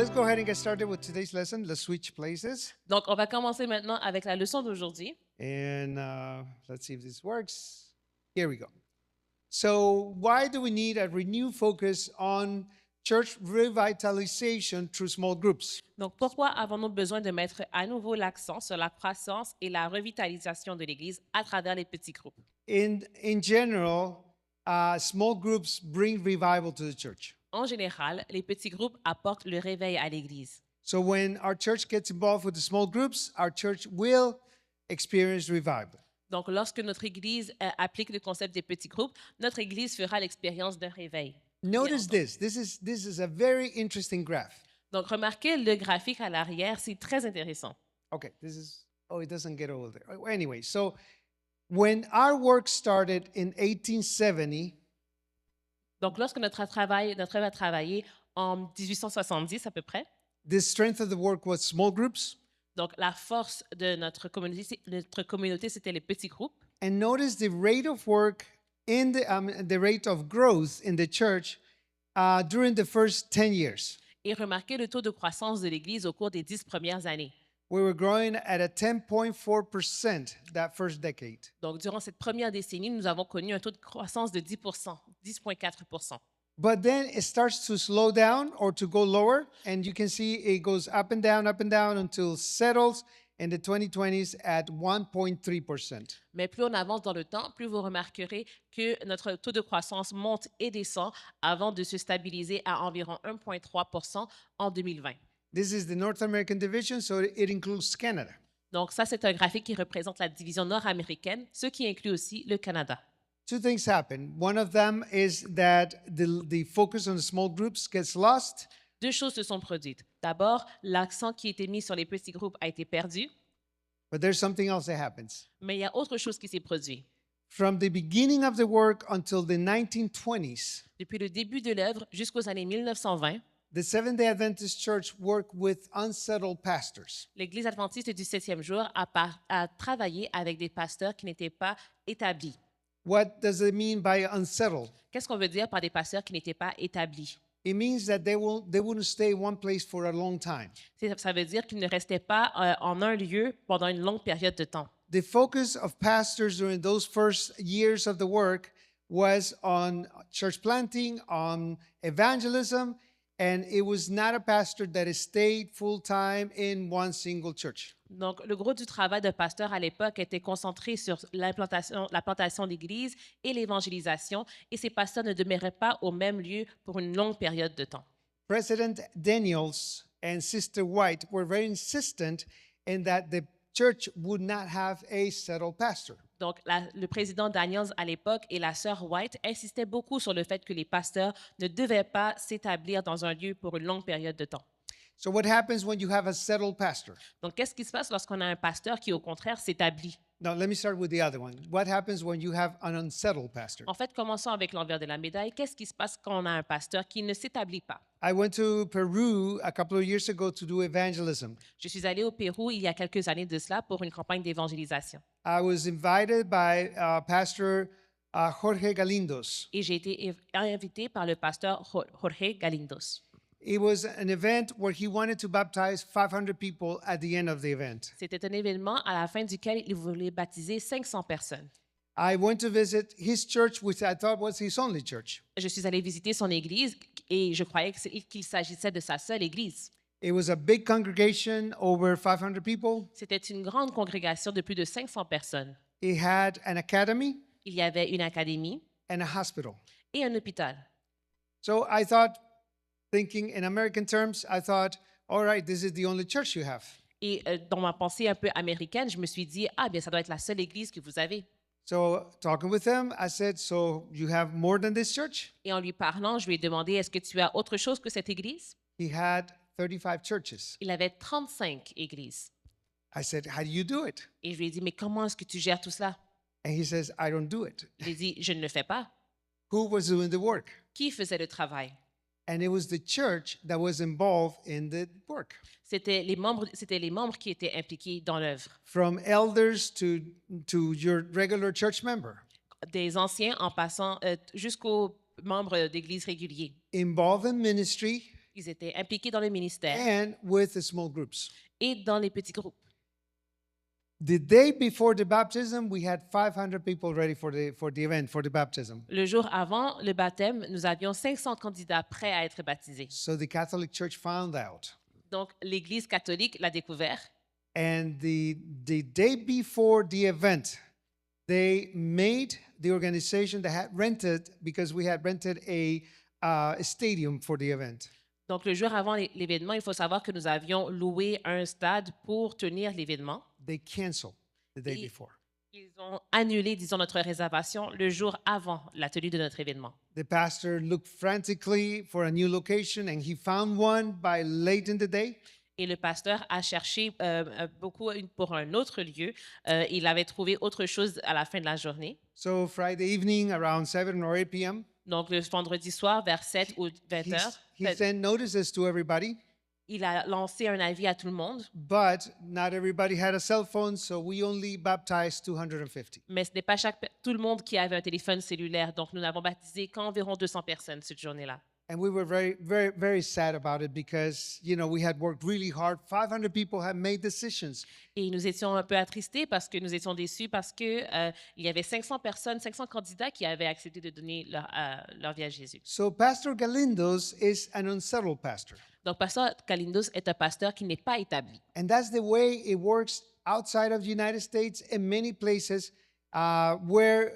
let's go ahead and get started with today's lesson. Let's switch places. Donc, on va commencer maintenant avec la leçon d'aujourd'hui. And let's see if this works. Here we go. So, why do we need a renewed focus on church revitalization through small groups? Donc, pourquoi avons-nous besoin de mettre à nouveau l'accent sur la croissance et la revitalisation de l'Église à travers les petits groupes? In general, small groups bring revival to the church. En général, les petits groupes apportent le réveil à l'Église. So, when our church gets involved with the small groups, our church will experience revival. Donc, lorsque notre Église applique le concept des petits groupes, notre Église fera l'expérience d'un réveil. Notice this. This is a very interesting graph. Donc, remarquez le graphique à l'arrière, c'est très intéressant. Okay, it doesn't get over there. Anyway, so when our work started in 1870, Donc, lorsque notre travail a travaillé en 1870 à peu près, the strength of the work was small groups. donc la force de notre communauté, c'était les petits groupes. And notice the rate of work in the rate of growth in the church during the first 10 years. Et remarquez le taux de croissance de l'Église au cours des 10 premières années. We were growing at a 10.4% that first decade. Donc, durant cette première décennie, nous avons connu un taux de croissance de 10%, 10,4%. But then it starts to slow down or to go lower, and you can see it goes up and down until it settles in the 2020s at 1.3%. Mais plus on avance dans le temps, plus vous remarquerez que notre taux de croissance monte et descend avant de se stabiliser à environ 1,3% en 2020. This is the North American division, so it includes Canada. Donc, ça, c'est un graphique qui représente la division nord-américaine, ce qui inclut aussi le Canada. Two things happen. One of them is that the focus on the small groups gets lost. Deux choses se sont produites. D'abord, l'accent qui était mis sur les petits groupes a été perdu, But there's something else that happens. mais il y a autre chose qui s'est produit. From the beginning of the work until the 1920s, Depuis le début de l'œuvre jusqu'aux années 1920, the Seventh-day Adventist Church worked with unsettled pastors. l'Église adventiste du 7e jour a travaillé avec des pasteurs qui n'étaient pas établis. What does it mean by unsettled? Qu'est-ce qu'on veut dire par des pasteurs qui n'étaient pas établis? It means that they wouldn't stay in one place for a long time. Ça veut dire qu'ils ne restaient pas en un lieu pendant une longue période de temps. The focus of pastors during those first years of the work was on church planting, on evangelism, and it was not a pastor that stayed full-time in one single church. Donc, le gros du travail de pasteur à l'époque était concentré sur la plantation d'églises et l'évangélisation, et ces pasteurs ne demeuraient pas au même lieu pour une longue période de temps. President Daniels and Sister White were very insistent in that the church would not have a settled pastor. Donc, le président Daniels à l'époque et la sœur White insistaient beaucoup sur le fait que les pasteurs ne devaient pas s'établir dans un lieu pour une longue période de temps. So what happens when you have a settled pastor? Donc, qu'est-ce qui se passe lorsqu'on a un pasteur qui, au contraire, s'établit? Now, let me start with the other one. What happens when you have an unsettled pastor? En fait, commençons avec l'envers de la médaille. Qu'est-ce qui se passe quand on a un pasteur qui ne s'établit pas? I went to Peru a couple of years ago to do evangelism. Je suis allée au Pérou il y a quelques années de cela pour une campagne d'évangélisation. I was invited by Pastor Jorge Galindos. Et j'ai été invitée par le pasteur Jorge Galindos. It was an event where he wanted to baptize 500 people at the end of the event. C'était un événement à la fin duquel il voulait baptiser 500 personnes. I went to visit his church, which I thought was his only church. Je suis allée visiter son église et je croyais qu'il s'agissait de sa seule église. It was a big congregation, over 500 people. C'était une grande congrégation de plus de 500 personnes. It had an academy Il y avait une académie and a hospital. et un hôpital. So I thought, thinking in American terms, I thought, all right, this is the only church you have. Et dans ma pensée un peu américaine, je me suis dit, ah bien, ça doit être la seule église que vous avez. So talking with him, I said, so you have more than this church? Et en lui parlant, je lui ai demandé, est-ce que tu as autre chose que cette église? He had 35 churches. Il avait 35 églises. I said, how do you do it? Et je lui ai dit, mais comment est-ce que tu gères tout cela? And he says, I don't do it. Il a dit, je ne le fais pas. Who was doing the work? Qui faisait le travail? And it was the church that was involved in the work. C'était les membres qui étaient impliqués dans l'œuvre. From elders to your regular church member. Des anciens en passant jusqu'aux membres d'église réguliers. Involved in ministry Ils étaient impliqués dans le ministère and with the small groups. et dans les petits groupes. The day before the baptism, we had 500 people ready for the event, for the baptism. Le jour avant le baptême, nous avions 500 candidats prêts à être baptisés. So the Catholic Church found out. Donc, l'Église catholique l'a découvert. And the day before the event, they made the organization that had rented, because we had rented a stadium for the event. Donc, le jour avant l'événement, il faut savoir que nous avions loué un stade pour tenir l'événement. They canceled the day Et- before. Ils ont annulé, disons, notre réservation le jour avant la tenue de notre événement. The pastor looked frantically for a new location, and he found one by late in the day. Et le pasteur a cherché beaucoup pour un autre lieu. Il avait trouvé autre chose à la fin de la journée. So Friday evening around 7 or 8 p.m., Donc, le vendredi soir, vers 7 ou 20 heures, he sent notices to everybody, il a lancé un avis à tout le monde, but not everybody had a cell phone, so we only baptized 250. mais ce n'est pas tout le monde qui avait un téléphone cellulaire. Donc, nous n'avons baptisé qu'environ 200 personnes cette journée-là. And we were very, very, very sad about it because, we had worked really hard. 500 people had made decisions. Et nous étions un peu attristés parce que nous étions déçus parce que il y avait 500 personnes, 500 candidats qui avaient accepté de donner leur vie à Jésus. So Pastor Galindos is an unsettled pastor. Donc, Pasteur Kalindos est un pasteur qui n'est pas établi. And that's the way it works outside of the United States in many places where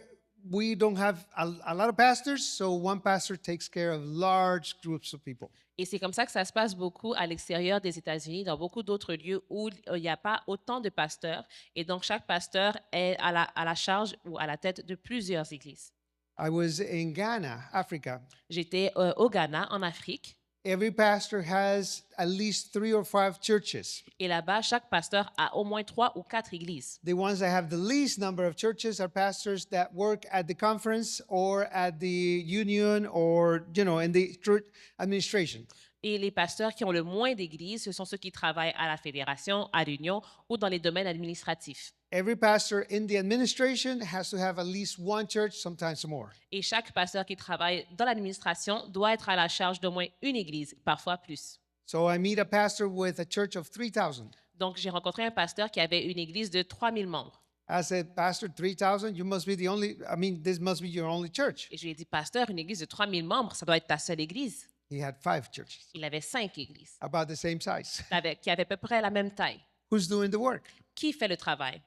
we don't have a lot of pastors, so one pastor takes care of large groups of people. Et c'est comme ça que ça se passe beaucoup à l'extérieur des États-Unis, dans beaucoup d'autres lieux où il n'y a pas autant de pasteurs. Et donc, chaque pasteur est à la charge ou à la tête de plusieurs églises. I was in Ghana, Africa. J'étais au Ghana, en Afrique. Every pastor has at least 3 or 5 churches. Et là-bas, chaque pasteur a au moins 3 ou 4 églises. The ones that have the least number of churches are pastors that work at the conference or at the union or, in the church administration. Et les pasteurs qui ont le moins d'églises, ce sont ceux qui travaillent à la fédération, à l'union ou dans les domaines administratifs. Every pastor in the administration has to have at least one church, sometimes more. Et chaque pasteur qui travaille dans l'administration doit être à la charge d'au moins une église, parfois plus. So I meet a pastor with a church of 3,000. Donc, j'ai rencontré un pasteur qui avait une église de 3000 membres. I said, Pastor, 3,000, you must be this must be your only church. Et je lui ai dit, pasteur, une église de 3000 membres, ça doit être ta seule église. He had 5 churches, Il avait 5 églises about the same size. qui avaient à peu près la même taille. Who's doing the work? Qui fait le travail?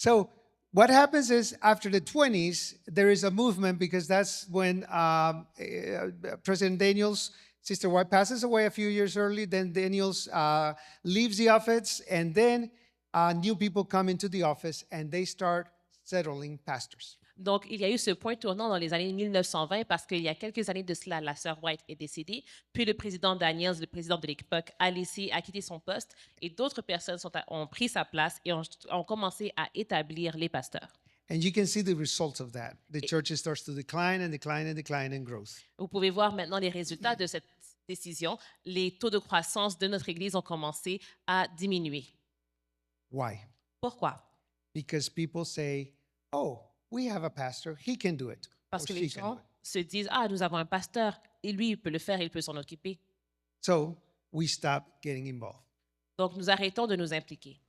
So what happens is after the 20s, there is a movement because that's when President Daniels, Sister White passes away a few years early. Then Daniels leaves the office, and then new people come into the office, and they start settling pastors. Donc, il y a eu ce point tournant dans les années 1920 parce qu'il y a quelques années de cela, la sœur White est décédée, puis le président Daniels, le président de l'époque, a quitté son poste et d'autres personnes ont pris sa place et ont commencé à établir les pasteurs. And you can see the results of that. The church starts to decline and decline and decline and growth. Vous pouvez voir maintenant les résultats de cette décision. Les taux de croissance de notre Église ont commencé à diminuer. Why? Pourquoi? Because people say, oh, we have a pastor, he can do it. Parce or que she les can gens do it. se disent, ah, nous avons un pasteur et lui, il peut le faire, il peut s'en occuper. So we stop getting involved. Donc, nous arrêtons de nous impliquer.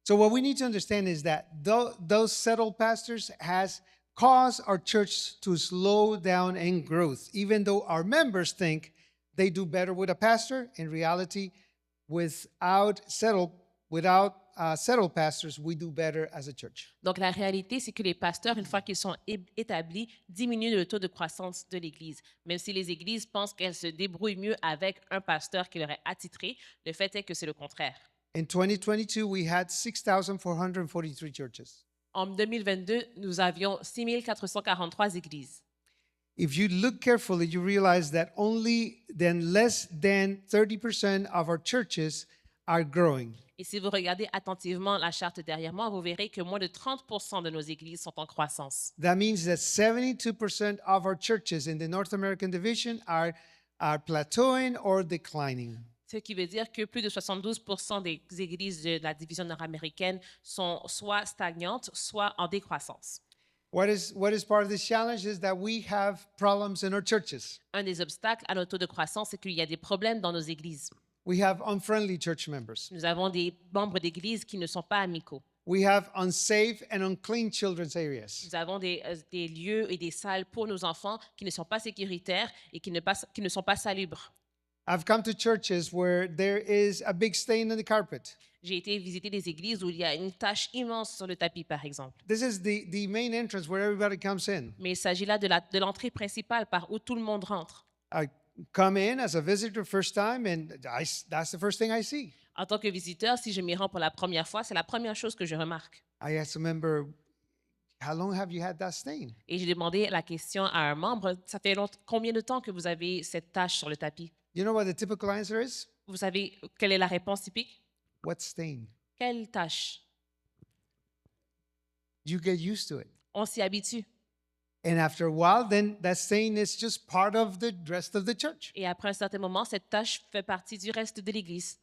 So what we need to understand is that those settled pastors has caused our church to slow down in growth, even though our members think they do better with a pastor. In reality, without settled pastors, we do better as a church. Donc, la réalité, c'est que les pasteurs, une fois qu'ils sont établis, diminuent le taux de croissance de l'Église. Même si les églises pensent qu'elles se débrouillent mieux avec un pasteur qui leur est attitré, le fait est que c'est le contraire. In 2022, we had 6,443 churches. En 2022, nous avions 6443 églises. If you look carefully, you realize that less than 30% of our churches are growing. Et si vous regardez attentivement la charte derrière moi, vous verrez que moins de 30% de nos églises sont en croissance. That means that 72% of our churches in the North American division are plateauing or declining. Ce qui veut dire que plus de 72% des églises de la division nord-américaine sont soit stagnantes, soit en décroissance. What is part of this challenge is that we have problems in our churches. Un des obstacles à notre taux de croissance, c'est qu'il y a des problèmes dans nos églises. We have unfriendly church members. Nous avons des membres d'église qui ne sont pas amicaux. We have unsafe and unclean children's areas. Nous avons des lieux et des salles pour nos enfants qui ne sont pas sécuritaires et qui ne sont pas salubres. I've come to churches where there is a big stain on the carpet. J'ai été visiter des églises où il y a une tache immense sur le tapis, par exemple. This is the main entrance where everybody comes in. Mais il s'agit là de l'entrée principale par où tout le monde rentre. I come in as a visitor first time, and that's the first thing I see. En tant que visiteur, si je m'y rends pour la première fois, c'est la première chose que je remarque. I asked a member, how long have you had that stain? Et j'ai demandé la question à un membre, ça fait combien de temps que vous avez cette tache sur le tapis? You know what the typical answer is? Vous savez quelle est la réponse typique? What stain? Quelle tache? You get used to it. On s'y habitue. And after a while, then that stain is just part of the rest of the church. Et après un certain moment, cette tache fait partie du reste de l'Église.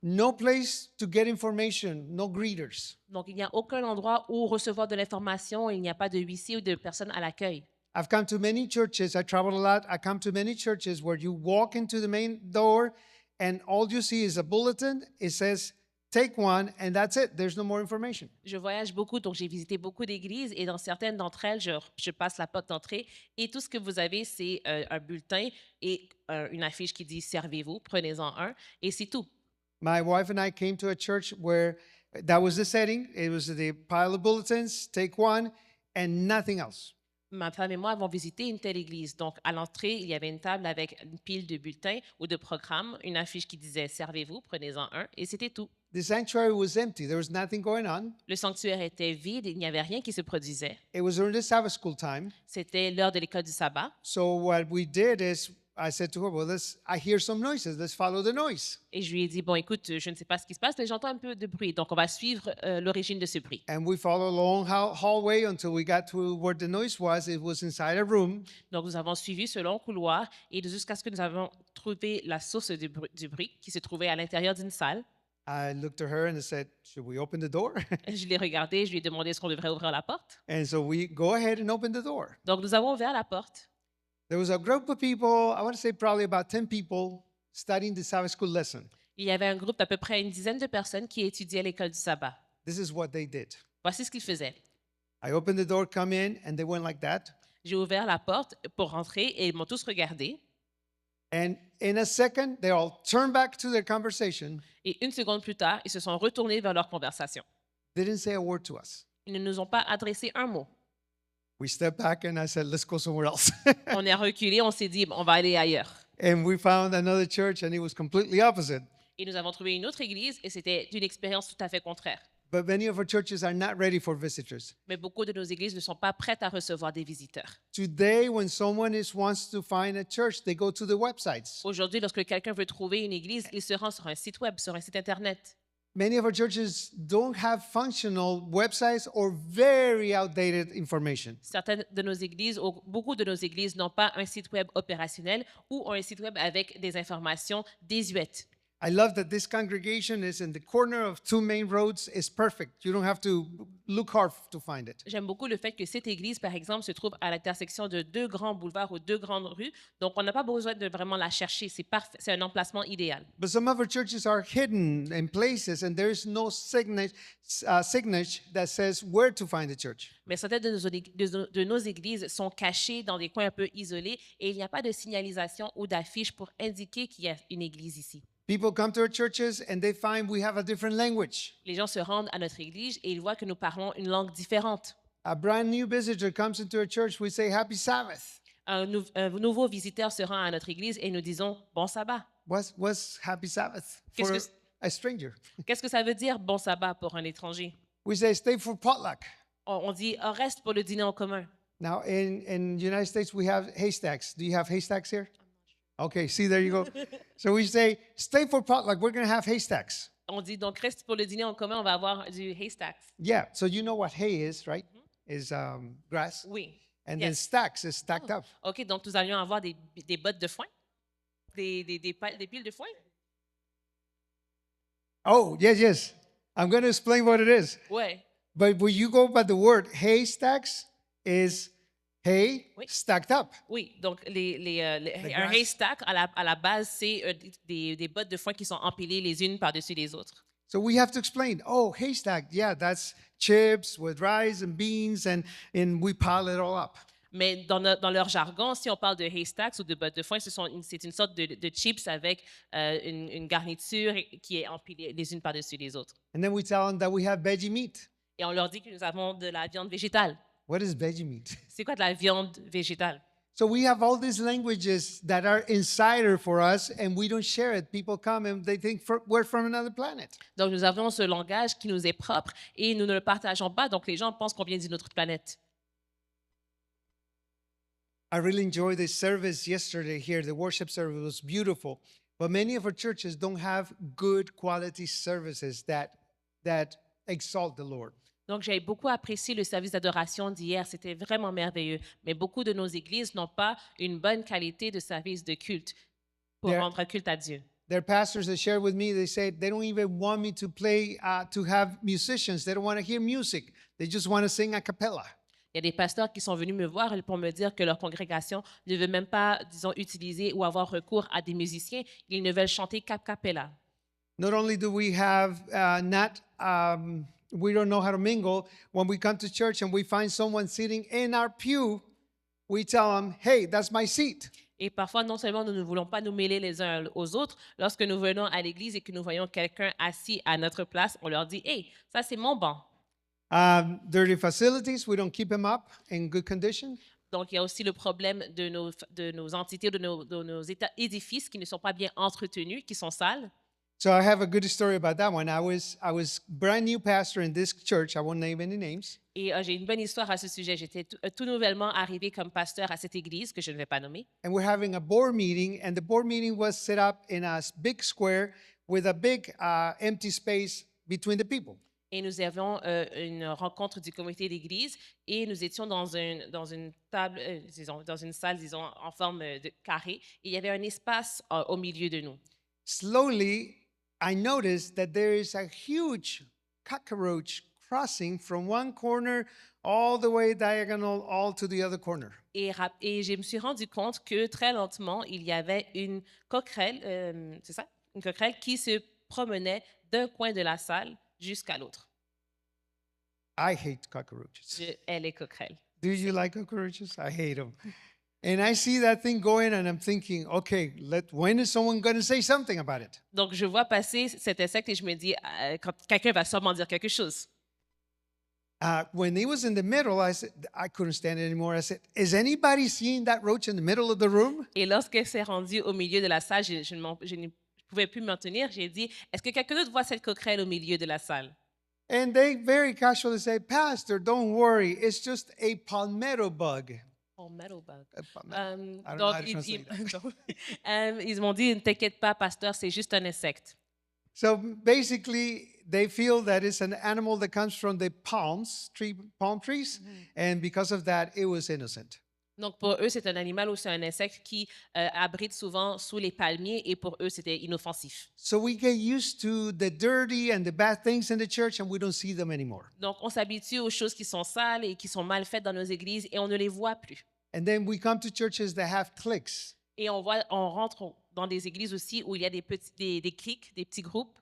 No place to get information, no greeters. Donc, il n'y a aucun endroit où recevoir de l'information. Il n'y a pas de huissier ou de personne à l'accueil. I've come to many churches, I traveled a lot. I come to many churches where you walk into the main door and all you see is a bulletin. It says, take one, and that's it. There's no more information. Je voyage beaucoup, donc j'ai visité beaucoup d'églises et dans certaines d'entre elles, je passe la porte d'entrée et tout ce que vous avez, c'est un bulletin et une affiche qui dit « Servez-vous, prenez-en un » et c'est tout. My wife and I came to a church where that was the setting. It was the pile of bulletins, take one, and nothing else. Ma femme et moi avons visité une telle église. Donc, à l'entrée, il y avait une table avec une pile de bulletins ou de programmes, une affiche qui disait « Servez-vous, prenez-en un » et c'était tout. The sanctuary was empty. There was nothing going on. Le sanctuaire était vide, il n'y avait rien qui se produisait. It was during the Sabbath school time. C'était l'heure de l'école du sabbat. So what we did is I said to her, well, I hear some noises. Let's follow the noise. Et je lui ai dit, bon, écoute, je ne sais pas ce qui se passe, mais j'entends un peu de bruit. Donc, on va suivre l'origine de ce bruit. And we followed a long hallway until we got to where the noise was. It was inside a room. Donc, nous avons suivi ce long couloir et jusqu'à ce que nous avons trouvé la source du bruit qui se trouvait à l'intérieur d'une salle. I looked at her and I said, should we open the door? Je l'ai regardé, je lui ai demandé est-ce qu'on devrait ouvrir la porte. And so we go ahead and open the door. Donc, nous avons ouvert la porte. There was a group of people, I want to say probably about 10 people, studying the Sabbath school lesson. Il y avait un groupe d'à peu près une dizaine de personnes qui étudiaient l'école du sabbat. This is what they did. Voici ce qu'ils faisaient. I opened the door, come in, and they went like that. J'ai ouvert la porte pour rentrer et ils m'ont tous regardé. And in a second, they all turned back to their conversation, Et une seconde plus tard, ils se sont retournés vers leur conversation. didn't say a word to us. Ils ne nous ont pas adressé un mot. We stepped back and I said, let's go somewhere else. On est reculé, on s'est dit, on va aller ailleurs. And we found another church and it was completely opposite. Et nous avons trouvé une autre église et c'était d'une expérience tout à fait contraire. But many of our churches are not ready for visitors. Mais beaucoup de nos églises ne sont pas prêtes à recevoir des visiteurs. Today, when someone wants to find a church, they go to the websites. Aujourd'hui, lorsque quelqu'un veut trouver une église, il se rend sur un site web, sur un site Internet. Many of our churches don't have functional websites or very outdated information. Certaines de nos églises, ou beaucoup de nos églises n'ont pas un site web opérationnel ou un site web avec des informations désuètes. I love that this congregation is in the corner of two main roads. It's perfect. You don't have to look hard to find it. J'aime beaucoup le fait que cette église, par exemple, se trouve à l'intersection de deux grands boulevards ou deux grandes rues. Donc, on n'a pas besoin de vraiment la chercher. C'est parfait. C'est un emplacement idéal. But some of our churches are hidden in places and there is no signage that says where to find the church. Mais certaines de nos églises sont cachées dans des coins un peu isolés et il n'y a pas de signalisation ou d'affiche pour indiquer qu'il y a une église ici. People come to our churches and they find we have a different language. Les gens se rendent à notre église et ils voient que nous parlons une langue différente. A brand new visitor comes into our church, we say Happy Sabbath. Un nouveau visiteur se rend à notre église et nous disons bon sabbat. What's Happy Sabbath Qu'est-ce for que- a stranger? Qu'est-ce que ça veut dire bon sabbat pour un étranger? We say stay for potluck. On dit reste pour le dîner en commun. Now in the United States we have haystacks. Do you have haystacks here? Okay, see there you go. So we say stay for potluck. We're going to have haystacks. On dit donc reste pour le dîner en commun, on va avoir du haystack. Yeah, so you know what hay is, right? Is grass. Oui. And then Yes. stacks is stacked up. OK, donc nous allions avoir des bottes de foin, des piles de foin. Oh, yes. I'm going to explain what it is. Ouais. But when you go by the word haystacks, is hay Oui. stacked up. Oui, donc un grass. haystack, à la base, c'est des bottes de foin qui sont empilées les unes par-dessus les autres. So we have to explain, oh, haystack, yeah, that's chips with rice and beans, and we pile it all up. Mais dans leur jargon, si on parle de haystacks ou de bottes de foin, c'est une sorte de chips avec une garniture qui est empilée les unes par-dessus les autres. And then we tell them that we have veggie meat. Et on leur dit que nous avons de la viande végétale. What is veggie meat? C'est quoi de la viande végétale? So we have all these languages that are insider for us, and we don't share it. People come and they think we're from another planet. Donc, nous avons ce langage qui nous est propre et nous ne le partageons pas. Donc, les gens pensent qu'on vient d'une autre planète. I really enjoyed this service yesterday here. The worship service was beautiful. But many of our churches don't have good quality services that exalt the Lord. Donc, j'ai beaucoup apprécié le service d'adoration d'hier. C'était vraiment merveilleux. Mais beaucoup de nos églises n'ont pas une bonne qualité de service de culte pour There- rendre culte à Dieu. Their pastors, they shared with me, they said they don't even want me to play, to have musicians. They don't want to hear music. They just want to sing a cappella. Il y a des pasteurs qui sont venus me voir pour me dire que leur congrégation ne veut même pas, disons, utiliser ou avoir recours à des musiciens. Ils ne veulent chanter cap cappella. Not only do we have we don't know how to mingle, when we come to church and we find someone sitting in our pew, we tell them, hey, that's my seat. Et parfois, non seulement nous ne voulons pas nous mêler les uns aux autres, lorsque nous venons à l'église et que nous voyons quelqu'un assis à notre place, on leur dit, hey, ça c'est mon banc. Dirty facilities, we don't keep them up in good condition. Donc, il y a aussi le problème de nos entités, de nos édifices qui ne sont pas bien entretenus, qui sont sales. So I have a good story about that one. I was brand new pastor in this church. I won't name any names. Et j'ai une bonne histoire à ce sujet. J'étais tout nouvellement arrivé comme pasteur à cette église que je ne vais pas nommer. And we're having a board meeting, and the board meeting was set up in a big square with a big empty space between the people. Et nous avions une rencontre du comité d'église et nous étions dans une table, disons, dans une salle, disons, en forme de carré. Et il y avait un espace au milieu de nous. Slowly, I noticed that there is a huge cockroach crossing from one corner all the way diagonal all to the other corner. Et je me suis rendu compte que très lentement, il y avait une coquerelle, c'est ça? Une coquerelle qui se promenait d'un coin de la salle jusqu'à l'autre. I hate cockroaches. Je hais les coquerelles. Do you like cockroaches? I hate them. And I see that thing going, and I'm thinking, okay, when is someone going to say something about it? Donc, je vois passer cet insecte et je me dis, quand quelqu'un va sûrement dire quelque chose. When it was in the middle, I couldn't stand it anymore. I said, is anybody seeing that roach in the middle of the room? Et lorsqu'elle s'est rendue au milieu de la salle, je ne pouvais plus m'en tenir. J'ai dit, est-ce que quelqu'un d'autre voit cette coquerelle au milieu de la salle? And they very casually say, Pastor, don't worry. It's just a palmetto bug. Oh, metal bug. I don't know Donc, how to translate ils m'ont dit, ne t'inquiète pas, pasteur, c'est juste un insecte. So basically, they feel that it's an animal that comes from the palm trees. And because of that, it was innocent. Donc, pour eux, c'est un animal ou c'est un insecte qui abrite souvent sous les palmiers et pour eux, c'était inoffensif. So we get used to the dirty and the bad things in the church, and we don't see them anymore. Donc, on s'habitue aux choses qui sont sales et qui sont mal faites dans nos églises et on ne les voit plus. And then we come to churches that have cliques. Et on rentre dans des églises aussi où il y a des cliques, des petits groupes.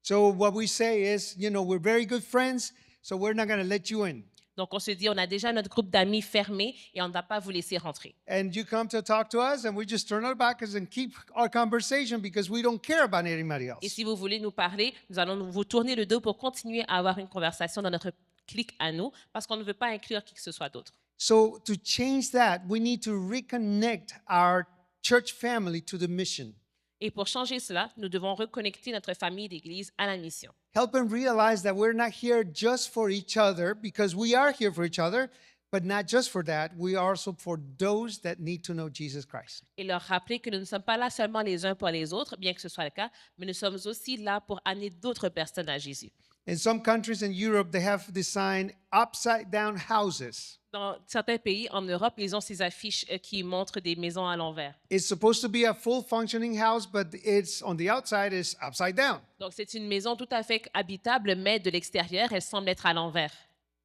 So what we say is, we're very good friends, so we're not going to let you in. Donc, on se dit, on a déjà notre groupe d'amis fermé et on ne va pas vous laisser rentrer. And you come to talk to us, and we just turn our backs and keep our conversation because we don't care about anybody Et else. si vous voulez nous parler, nous allons vous tourner le dos pour continuer à avoir une conversation dans notre clique à nous parce qu'on ne veut pas inclure qui que ce soit d'autre. So to change that, we need to reconnect our church family to the mission. Et pour changer cela, nous devons reconnecter notre famille d'église à la mission. Help them realize that we're not here just for each other, because we are here for each other, but not just for that, we are also for those that need to know Jesus Christ. Et leur rappeler que nous ne sommes pas là seulement les uns pour les autres, bien que ce soit le cas, mais nous sommes aussi là pour amener d'autres personnes à Jésus. In some countries in Europe, they have designed upside-down houses. Dans certains pays en Europe, ils ont ces affiches qui montrent des maisons à l'envers. It's supposed to be a full functioning house, but it's on the outside is upside down. Donc, c'est une maison tout à fait habitable, mais de l'extérieur, elle semble être à l'envers.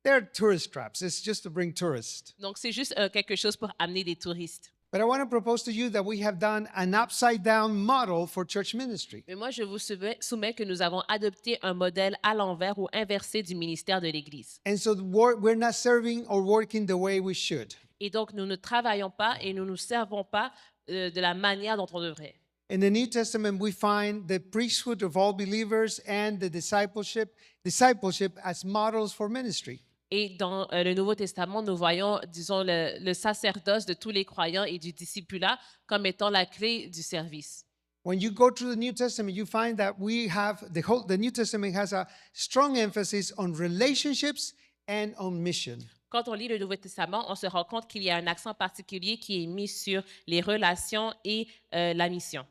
they're tourist traps. It's just to bring tourists. Donc, c'est juste quelque chose pour amener des touristes. But I want to propose to you that we have done an upside down model for church ministry. Mais moi, je vous soumets que nous avons adopté un modèle à l'envers ou inversé du ministère de l'Église. And so we're not serving or working the way we should. Et donc, nous ne travaillons pas et nous ne nous servons pas de la manière dont on devrait. In the New Testament, we find the priesthood of all believers and the discipleship as models for ministry. Et dans le Nouveau Testament, nous voyons, disons, le sacerdoce de tous les croyants et du discipulat comme étant la clé du service. When you go through the New Testament, you find that the New Testament has a strong emphasis on relationships and on mission. Quand on lit le Nouveau Testament, on se rend compte qu'il y a un accent particulier qui est mis sur les relations et la mission.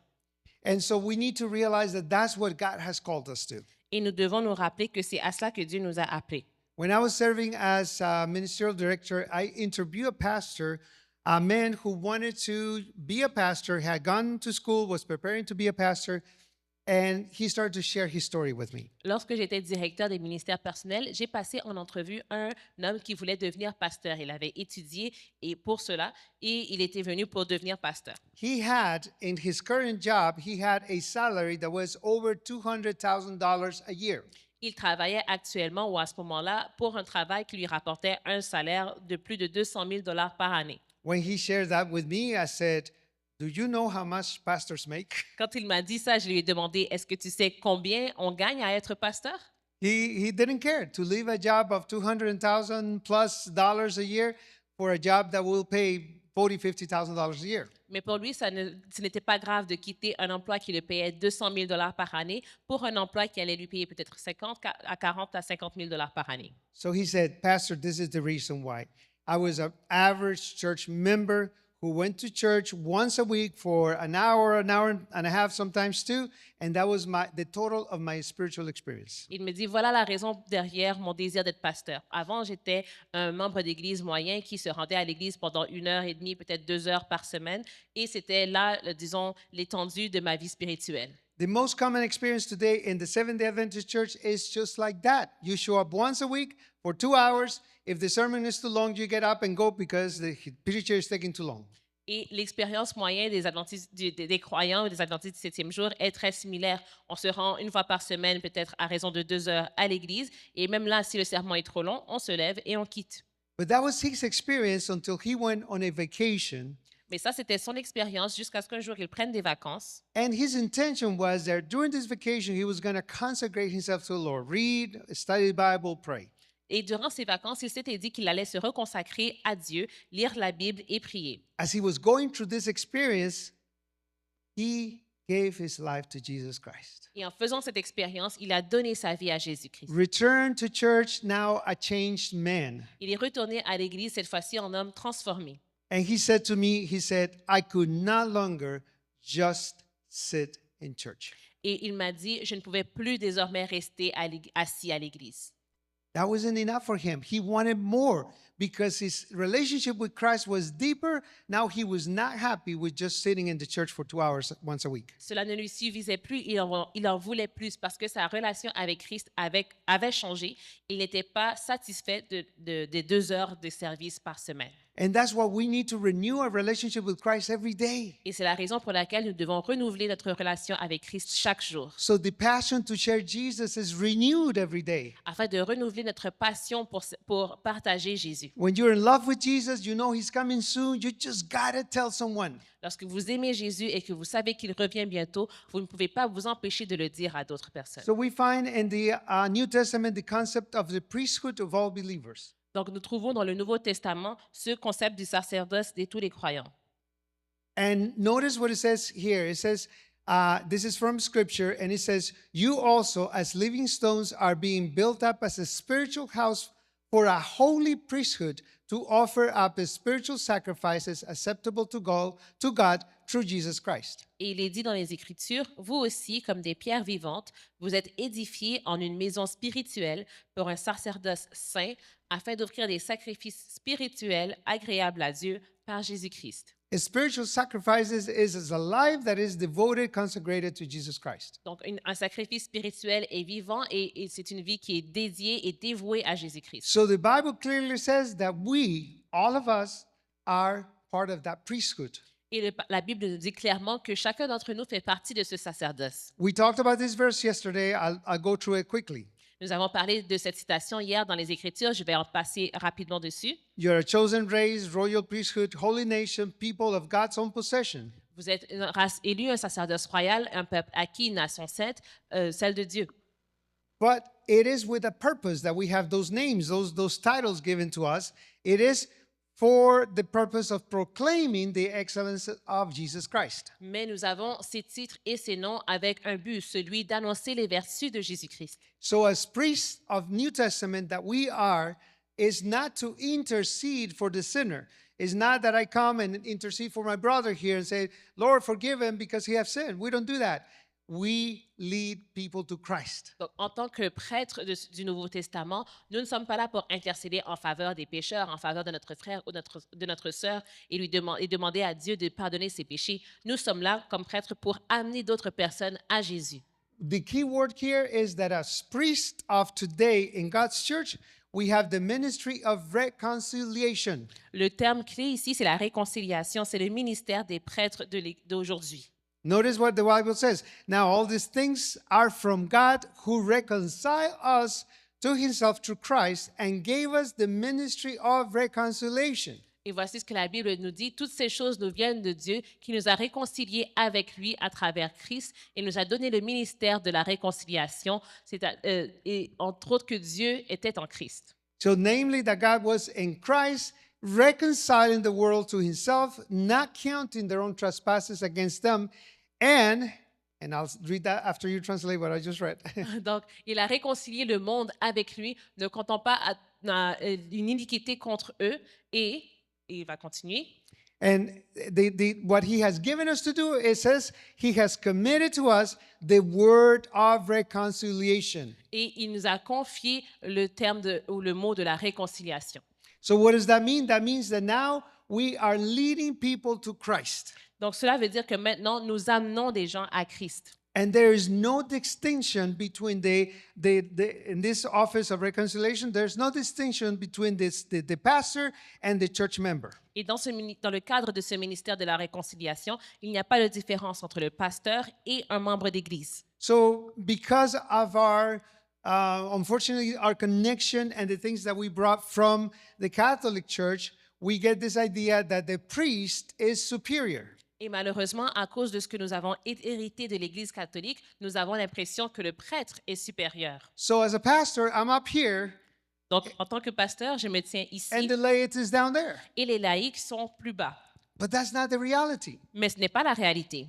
And so we need to realize that that's what God has called us to. Et nous devons nous rappeler que c'est à cela que Dieu nous a appelés. When I was serving as a ministerial director, I interviewed a pastor, a man who wanted to be a pastor, had gone to school, was preparing to be a pastor, and he started to share his story with me. Lorsque j'étais directeur des ministères personnels, j'ai passé en entrevue un homme qui voulait devenir pasteur. Il avait étudié et pour cela, et il était venu pour devenir pasteur. He had, in his current job, he had a salary that was over $200,000 a year. Il travaillait actuellement ou à ce moment-là pour un travail qui lui rapportait un salaire de plus de 200 000 $ par année. When he shared that with me, I said, "Do you know how much pastors make?" Quand il m'a dit ça, je lui ai demandé, est-ce que tu sais combien on gagne à être pasteur? He didn't care to leave a job of $200,000 plus a year for a job that will pay $50,000 a year. Mais pour lui, ce n'était pas grave de quitter un emploi qui le payait 200 000 $ par année pour un emploi qui allait lui payer peut-être 40 à 50 000 $ par année. So he said, "Pastor, this is the reason why. I was an average church member who went to church once a week for an hour and a half, sometimes two, and that was the total of my spiritual experience." Il me dit, voilà la raison derrière mon désir d'être pasteur. Avant, j'étais un membre d'église moyen qui se rendait à l'église pendant 1h30, peut-être 2 heures par semaine, et c'était là, disons, l'étendue de ma vie spirituelle. The most common experience today in the Seventh-day Adventist Church is just like that. You show up once a week for 2 hours. If the sermon is too long, you get up and go because the preacher is taking too long. Et l'expérience moyenne des adventistes, des croyants ou des adventistes du 7e jour est très similaire. On se rend une fois par semaine, peut-être à raison de 2 heures à l'église. Et même là, si le sermon est trop long, on se lève et on quitte. But that was his experience until he went on a vacation. Mais ça, c'était son expérience jusqu'à ce qu'un jour, il prenne des vacances. And his intention was that during this vacation, he was going to consecrate himself to the Lord, read, study the Bible, pray. Et durant ses vacances, il s'était dit qu'il allait se reconsacrer à Dieu, lire la Bible et prier. As he was going through this experience, he gave his life to Jesus Christ. Et en faisant cette expérience, il a donné sa vie à Jésus-Christ. Return to church, now a changed man. Il est retourné à l'église, cette fois-ci en homme transformé. And he said to me, he said, "I could no longer just sit in church." Et il m'a dit, je ne pouvais plus désormais rester assis à l'église. That wasn't enough for him. He wanted more because his relationship with Christ was deeper. Now he was not happy with just sitting in the church for 2 hours once a week. Cela ne lui suffisait plus, il en voulait plus parce que sa relation avec Christ avait changé. Il n'était pas satisfait des 2 heures de service par semaine. And that's why we need to renew our relationship with Christ every day. Et c'est la raison pour laquelle nous devons renouveler notre relation avec Christ chaque jour, So the passion to share Jesus is renewed every day. afin de renouveler notre passion pour partager Jésus. When you're in love with Jesus, you know he's coming soon. You just got to tell someone. Lorsque vous aimez Jésus et que vous savez qu'il revient bientôt, vous ne pouvez pas vous empêcher de le dire à d'autres personnes. So we find in the New Testament the concept of the priesthood of all believers. Donc, nous trouvons dans le Nouveau Testament ce concept du sacerdoce de tous les croyants. And notice what it says here. It says, this is from Scripture, and it says, "You also, as living stones, are being built up as a spiritual house for a holy priesthood to offer up spiritual sacrifices acceptable to God through Jesus Christ." Et il est dit dans les Écritures, vous aussi, comme des pierres vivantes, vous êtes édifiés en une maison spirituelle pour un sacerdoce saint, afin d'offrir des sacrifices spirituels agréables à Dieu par Jésus-Christ. A spiritual sacrifice is a life that is devoted, consecrated to Jesus Christ. Donc, un sacrifice spirituel est vivant et c'est une vie qui est dédiée et dévouée à Jésus-Christ. So the Bible clearly says that we, all of us, are part of that priesthood. Et la Bible nous dit clairement que chacun d'entre nous fait partie de ce sacerdoce. We talked about this verse yesterday. I'll go through it quickly. Nous avons parlé de cette citation hier dans les Écritures. Je vais en passer rapidement dessus. You're a chosen race, royal priesthood, holy nation, people of God's own possession. Vous êtes une race élue, un sacerdoce royal, un peuple acquis, une nation sainte, celle de Dieu. But it is with a purpose that we have those names, those titles given to us. It is for the purpose of proclaiming the excellence of Jesus Christ. Mais nous avons ces titres et ces noms avec un but, celui d'annoncer les vertus de Jésus-Christ. So as priests of New Testament that we are, is not to intercede for the sinner. It's not that I come and intercede for my brother here and say, Lord, forgive him because he has sinned. We don't do that. We lead people to Christ. Donc, en tant que prêtre du Nouveau Testament, nous ne sommes pas là pour intercéder en faveur des pécheurs, en faveur de notre frère ou de notre sœur et demander à Dieu de pardonner ses péchés. Nous sommes là comme prêtres pour amener d'autres personnes à Jésus. The key word here is that as priests of today in God's church, we have the ministry of reconciliation. Le terme clé ici, c'est la réconciliation. C'est le ministère des prêtres d'aujourd'hui. Notice what the Bible says. Now, all these things are from God who reconciled us to himself through Christ and gave us the ministry of reconciliation. Et voici ce que la Bible nous dit. Toutes ces choses nous viennent de Dieu qui nous a réconciliés avec lui à travers Christ et nous a donné le ministère de la réconciliation, et entre autres que Dieu était en Christ. So, namely, that God was in Christ, reconciling the world to himself, not counting their own trespasses against them, and I'll read that after you translate what I just read. Donc, il a réconcilié le monde avec lui, ne comptant pas une iniquité contre eux, et il va continuer. And what he has given us to do, it says he has committed to us the word of reconciliation. Et il nous a confié le terme ou le mot de la réconciliation. So what does that mean? That means that now we are leading people to Christ. Donc, cela veut dire que maintenant, nous amenons des gens à Christ. And there is no distinction between in this office of reconciliation, there's no distinction between the pastor and the church member. Et dans le cadre de ce ministère de la réconciliation, il n'y a pas de différence entre le pasteur et un membre d'église. So because of our, unfortunately, our connection and the things that we brought from the Catholic Church, we get this idea that the priest is superior. Et malheureusement, à cause de ce que nous avons hérité de l'Église catholique, nous avons l'impression que le prêtre est supérieur. So as a pastor, I'm up here, Donc, en tant que pasteur, je me tiens ici and the laity is down there. et les laïcs sont plus bas. But that's not the reality. Mais ce n'est pas la réalité.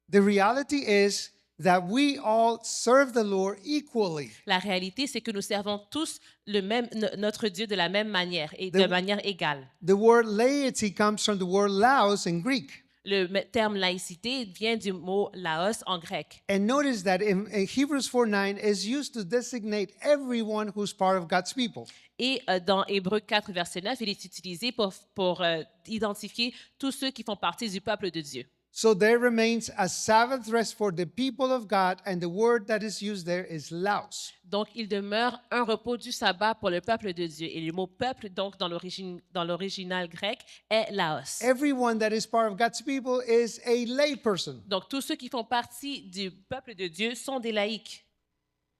The reality is that we all serve the Lord equally. La réalité, c'est que nous servons tous notre Dieu de la même manière et de manière égale. The word laity comes from the word laos in Greek. Le terme laïcité vient du mot laos en grec. And notice that in Hebrews 4:9 is used to designate everyone who's part of God's people. Et dans Hébreux 4, verset 9, il est utilisé pour identifier tous ceux qui font partie du peuple de Dieu. So there remains a Sabbath rest for the people of God, and the word that is used there is laos. Donc, il demeure un repos du sabbat pour le peuple de Dieu. Et le mot peuple, donc, dans l'original grec, est laos. Everyone that is part of God's people is a lay person. Donc, tous ceux qui font partie du peuple de Dieu sont des laïcs.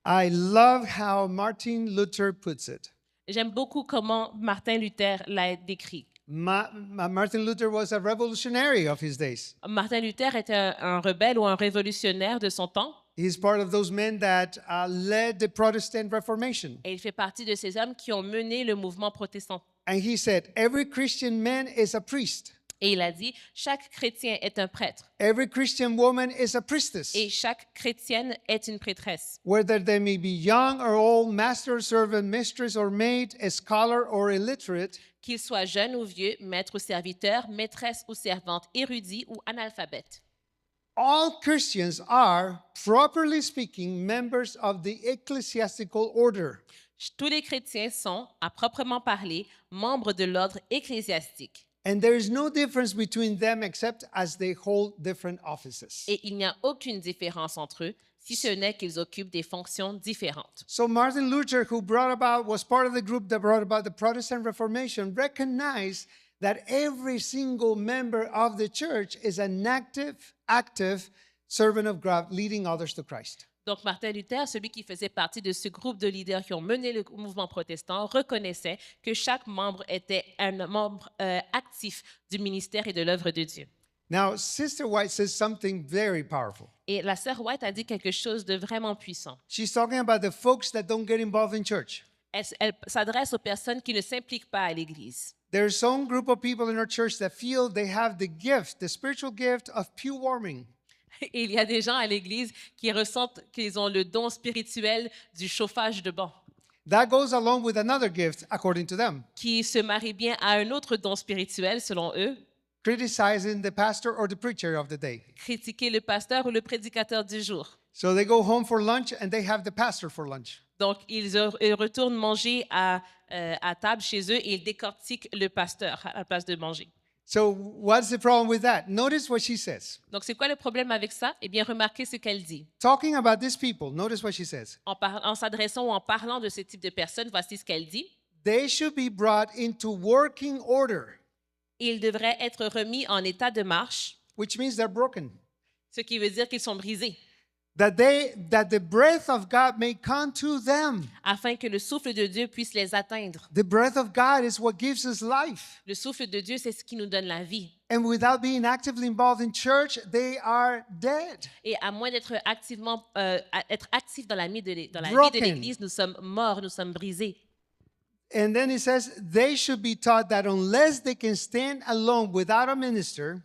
I love how Martin Luther puts it. J'aime beaucoup comment Martin Luther l'a décrit. Martin Luther was a revolutionary of his days. Martin Luther était un rebelle ou un révolutionnaire de son temps. He's part of those men that led the Protestant Reformation. Et il fait partie de ces hommes qui ont mené le mouvement protestant. And he said, every Christian man is a priest. Et il a dit, chaque chrétien est un prêtre. Every Christian woman is a priestess. Et chaque chrétienne est une prêtresse. Whether they may be young or old, master, servant, mistress or maid, a scholar or illiterate, Qu'ils soient jeunes ou vieux, maîtres ou serviteurs, maîtresses ou servantes, érudits ou analphabètes. all Christians are, properly speaking, members of the ecclesiastical order. Tous les chrétiens sont, à proprement parler, membres de l'ordre ecclésiastique. And there is no difference between them except as they hold different offices. Et il n'y a aucune différence entre eux, si ce n'est qu'ils occupent des fonctions différentes. So Martin Luther, who was part of the group that brought about the Protestant Reformation, recognized that every single member of the church is an active servant of God leading others to Christ. Donc, Martin Luther, celui qui faisait partie de ce groupe de leaders qui ont mené le mouvement protestant, reconnaissait que chaque membre était un membre actif du ministère et de l'œuvre de Dieu. Now, Sister White says something very powerful. Et la sœur White a dit quelque chose de vraiment puissant. She's talking about the folks that don't get involved in church. Elle s'adresse aux personnes qui ne s'impliquent pas à l'Église. There's some group of people in our church that feel they have the spiritual gift of pew warming. Et il y a des gens à l'Église qui ressentent qu'ils ont le don spirituel du chauffage de banc, That goes along with another gift, according to them, qui se marie bien à un autre don spirituel, selon eux, criticizing the pastor or the preacher of the day. critiquer le pasteur ou le prédicateur du jour. So they go home for lunch and they have the pastor for lunch. Donc, ils retournent manger à table chez eux et ils décortiquent le pasteur à la place de manger. So what's the problem with that? Notice what she says. Donc, c'est quoi le problème avec ça? Eh bien, remarquez ce qu'elle dit. Talking about these people, notice what she says. En s'adressant ou en parlant de ce type de personnes, voici ce qu'elle dit. They should be brought into working order, Ils devraient être remis en état de marche, which means they're broken. ce qui veut dire qu'ils sont brisés, That the breath of God may come to them. afin que le souffle de Dieu puisse les atteindre. The breath of God is what gives us life. Le souffle de Dieu, c'est ce qui nous donne la vie. And without being actively involved in church, they are dead. Et à moins d'être être actifs dans la vie de Broken. l'Église, nous sommes morts, nous sommes brisés. And then it says they should be taught that unless they can stand alone without a minister,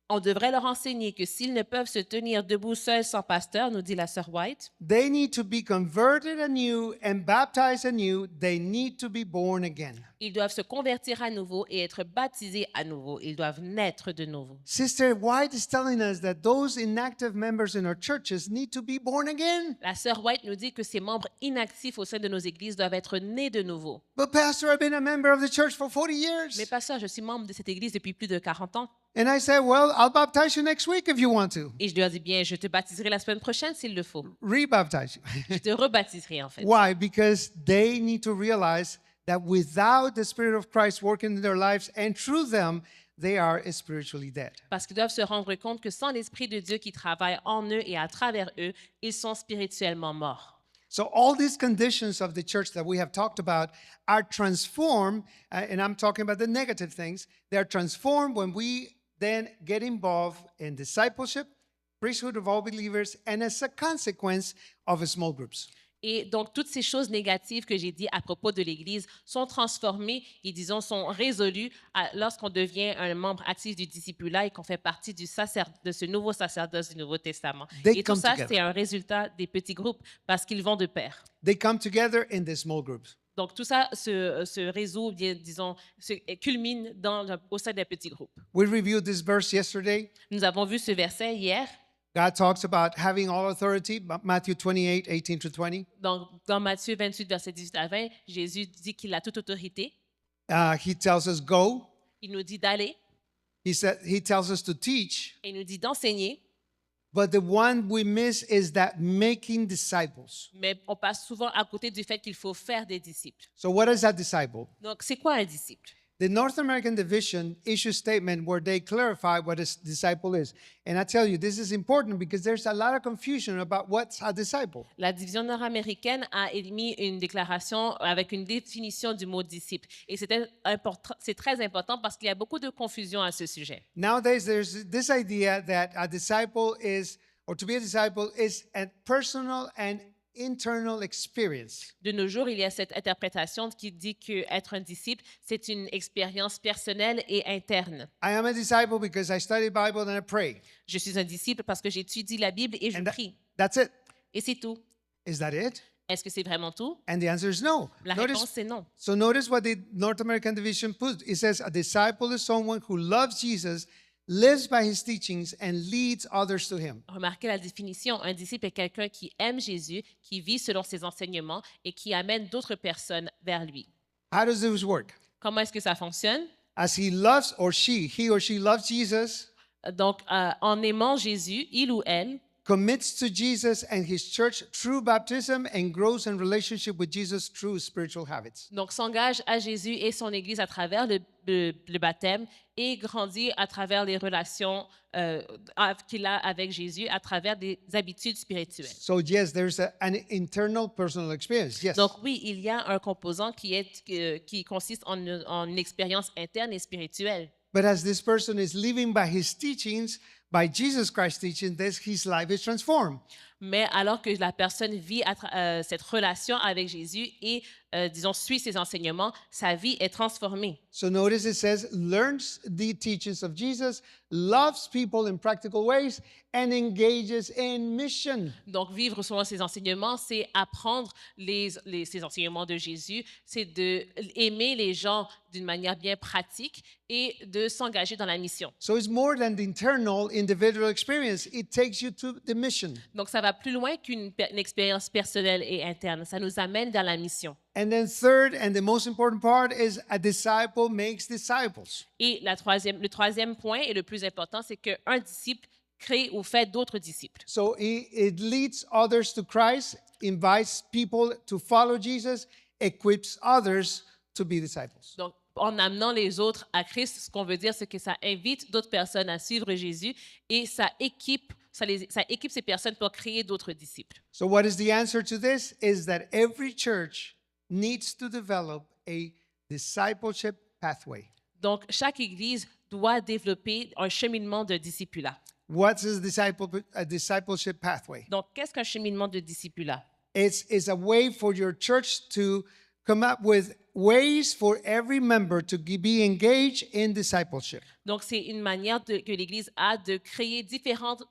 On devrait leur enseigner que s'ils ne peuvent se tenir debout seuls sans pasteur, nous dit la sœur White, they need to be converted anew and baptized anew. They need to be born again. ils doivent se convertir à nouveau et être baptisés à nouveau. Ils doivent naître de nouveau. Sister White is telling us that those inactive members in our churches need to be born again. La sœur White nous dit que ces membres inactifs au sein de nos églises doivent être nés de nouveau. But Pastor, I've been a member of the church for 40 Mais years. pasteur, je suis membre de cette église depuis plus de 40 ans. And I said, well, I'll baptize you next week if you want to. Et je lui ai dit, bien, je te baptiserai la semaine prochaine s'il le faut. Rebaptize you. Je te rebaptiserai en fait. Why? Because they need to realize that without the Spirit of Christ working in their lives and through them, they are spiritually dead. Parce qu'ils doivent se rendre compte que sans l'Esprit de Dieu qui travaille en eux et à travers eux, ils sont spirituellement morts. So all these conditions of the church that we have talked about are transformed, and I'm talking about the negative things, they're transformed when we then get involved in discipleship, priesthood of all believers, and as a consequence of small groups. Et donc, toutes ces choses négatives que j'ai dit à propos de l'Église sont transformées et, disons, sont résolues lorsqu'on devient un membre actif du discipulat et qu'on fait partie de ce nouveau sacerdoce du Nouveau Testament. They Et tout come ça, together. c'est un résultat des petits groupes parce qu'ils vont de pair. They come together in the small groups. Donc, tout ça se résout, bien, disons, culmine au sein d'un petit groupe. We reviewed this verse yesterday. Nous avons vu ce verset hier. God talks about having all authority, Matthew 28, 18 to 20. Donc, dans Matthieu 28, verset 18 à 20, Jésus dit qu'il a toute autorité. He tells us go. Il nous dit d'aller He tells us to teach. et il nous dit d'enseigner. But the one we miss is that making disciples. Mais on passe souvent à côté du fait qu'il faut faire des disciples. So what is that disciple? Donc, c'est quoi un disciple? The North American Division issues a statement where they clarify what a disciple is. And I tell you, this is important because there's a lot of confusion about what's a disciple. La division nord-américaine a émis une déclaration avec une définition du mot disciple. Et c'est très important parce qu'il y a beaucoup de confusion à ce sujet. Nowadays, there's this idea that a disciple is, or to be a disciple is a personal and internal experience. De nos jours, il y a cette interprétation qui dit qu'être un disciple, c'est une expérience personnelle et interne. I am a disciple because I study Bible and I pray. Je suis un disciple parce que j'étudie la Bible et je And prie. that's it. Et c'est tout. Is that it? Est-ce que c'est vraiment tout? And the answer is no. La réponse, c'est non. So notice what the North American Division puts. It says a disciple is someone who loves Jesus, lives by his teachings, and leads others to him. Remarquez la définition. Un disciple est quelqu'un qui aime Jésus, qui vit selon ses enseignements et qui amène d'autres personnes vers lui. How does this work? Comment est-ce que ça fonctionne? as he loves or she loves Jesus, Donc, en aimant Jésus, il ou elle commits to Jesus and his church through baptism and grows in relationship with Jesus through spiritual habits. donc s'engage à Jésus et son Église à travers le baptême et grandit à travers les relations qu'il a avec Jésus, à travers des habitudes spirituelles. So yes, there's an internal personal experience. Yes. Donc oui, il y a un composant qui consiste en une expérience interne et spirituelle. But as this person is living by his teachings, by Jesus Christ's teaching, his life is transformed. Mais alors que la personne vit cette relation avec Jésus et, disons, suit ses enseignements, sa vie est transformée. So notice it says, learns the teachings of Jesus, loves people in practical ways, and engages in mission. Donc, vivre selon ses enseignements, c'est apprendre ces enseignements de Jésus, c'est d'aimer les gens d'une manière bien pratique et de s'engager dans la mission. So it's more than the internal individual experience. It takes you to the mission. Donc, ça va plus loin qu'une expérience personnelle et interne. Ça nous amène dans la mission. And then third, and the most important part, is a disciple makes disciples. Et le troisième point et le plus important, c'est qu'un disciple crée ou fait d'autres disciples. So it leads others to Christ, invites people to follow Jesus, equips others to be disciples. Donc, en amenant les autres à Christ, ce qu'on veut dire, c'est que ça invite d'autres personnes à suivre Jésus et ça équipe ces personnes pour créer d'autres disciples. So what is the answer to this? Is that every church needs to develop a discipleship pathway. Donc, chaque Église doit développer un cheminement de discipulat. What's a discipleship pathway? Donc, qu'est-ce qu'un cheminement de discipulat? It's a way for your church to come up with ways for every member to be engaged in discipleship. Donc, c'est une manière que l'Église a de créer différentes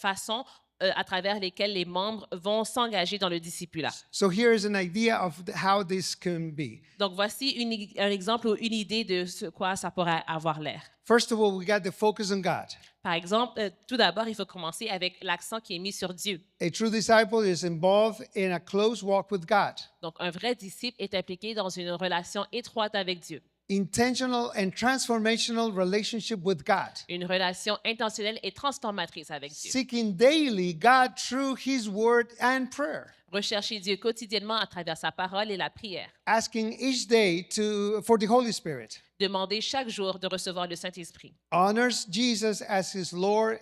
façons à travers lesquelles les membres vont s'engager dans le discipulat. So here is an idea of how this can be. Donc, voici un exemple ou une idée de ce quoi ça pourrait avoir l'air. First of all, we got the focus on God. Par exemple, tout d'abord, il faut commencer avec l'accent qui est mis sur Dieu. A true disciple is involved in a close walk with God. Donc, un vrai disciple est impliqué dans une relation étroite avec Dieu. Intentional and transformational relationship with God. Une relation intentionnelle et transformatrice avec Dieu. Seeking daily God through His Word and prayer. Rechercher Dieu quotidiennement à travers sa parole et la prière. Asking each day for the Holy Spirit. Demander chaque jour de recevoir le Saint-Esprit. Honors Jesus as His Lord,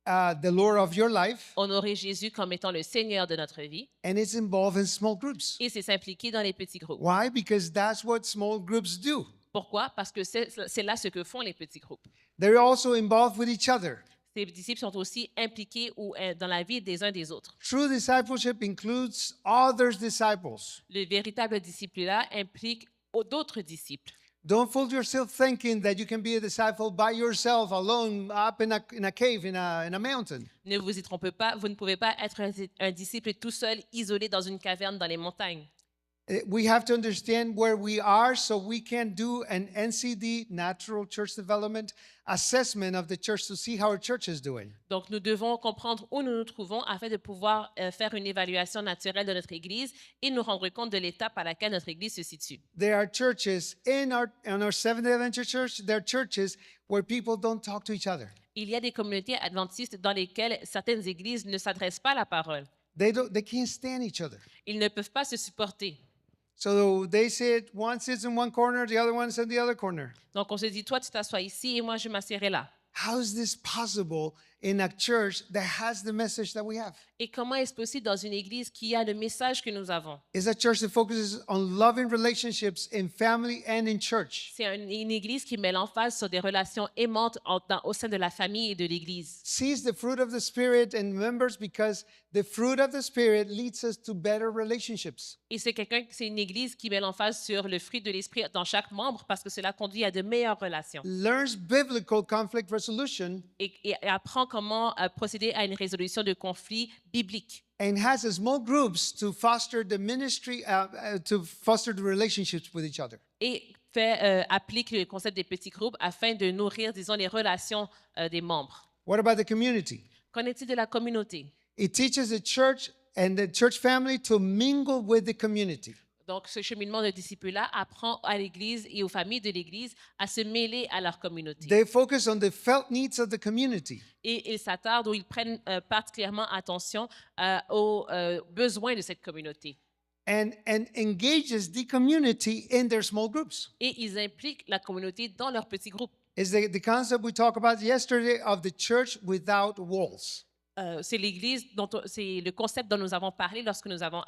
the Lord of your life. Honorer Jésus comme étant le Seigneur de notre vie. And it's involved in small groups. Et c'est s'impliquer dans les petits groupes. Why? Because that's what small groups do. Pourquoi? Parce que c'est là ce que font les petits groupes. They're also involved with each other. Ces disciples sont aussi impliqués dans la vie des uns des autres. True discipleship includes others' disciples. Le véritable discipulat implique d'autres disciples. Don't fool yourself thinking that you can be a disciple by yourself, alone, up in a cave, in a mountain. Ne vous y trompez pas, vous ne pouvez pas être un disciple tout seul, isolé dans une caverne dans les montagnes. We have to understand where we are so we can do an NCD, Natural Church Development, assessment of the church to see how our church is doing. Donc, nous devons comprendre où nous nous trouvons afin de pouvoir faire une évaluation naturelle de notre Église et nous rendre compte de l'étape à laquelle notre Église se situe. There are churches in our Seventh-day Adventist Church, there are churches where people don't talk to each other. Il y a des communautés adventistes dans lesquelles certaines églises ne s'adressent pas à la parole. They can't stand each other. Ils ne peuvent pas se supporter. So one sits in one corner, the other one sits in the other corner. Donc, on se dit, toi, tu t'assois ici et moi, je m'assierai là. How is this possible in a church that has the message that we have? Et comment est-ce possible dans une église qui a le message que nous avons? It's a church that focuses on loving relationships in family and in church. C'est une église qui met l'emphase sur des relations aimantes au sein de la famille et de l'église. Sees the fruit of the Spirit in members because the fruit of the Spirit leads us to better relationships. Et c'est une église qui met l'emphase sur le fruit de l'esprit dans chaque membre parce que cela conduit à de meilleures relations. Learns biblical conflict resolution. Et apprend comment procéder à une résolution de conflits bibliques. And has small groups to foster the ministry, to foster the relationships with each other. Et applique le concept des petits groupes afin de nourrir, disons, les relations des membres. What about the community? Qu'en est-il de la communauté? It teaches the church and the church family to mingle with the community. Donc, ce cheminement de disciple-là apprend à l'Église et aux familles de l'Église à se mêler à leur communauté. They focus on the felt needs of the community. Et ils s'attardent ou ils prennent particulièrement attention aux besoins de cette communauté. And engages the community in their small groups. Et ils impliquent la communauté dans leurs petits groupes. It's the concept we talked about yesterday of the church without walls. C'est c'est le concept dont nous avons parlé lorsque nous avons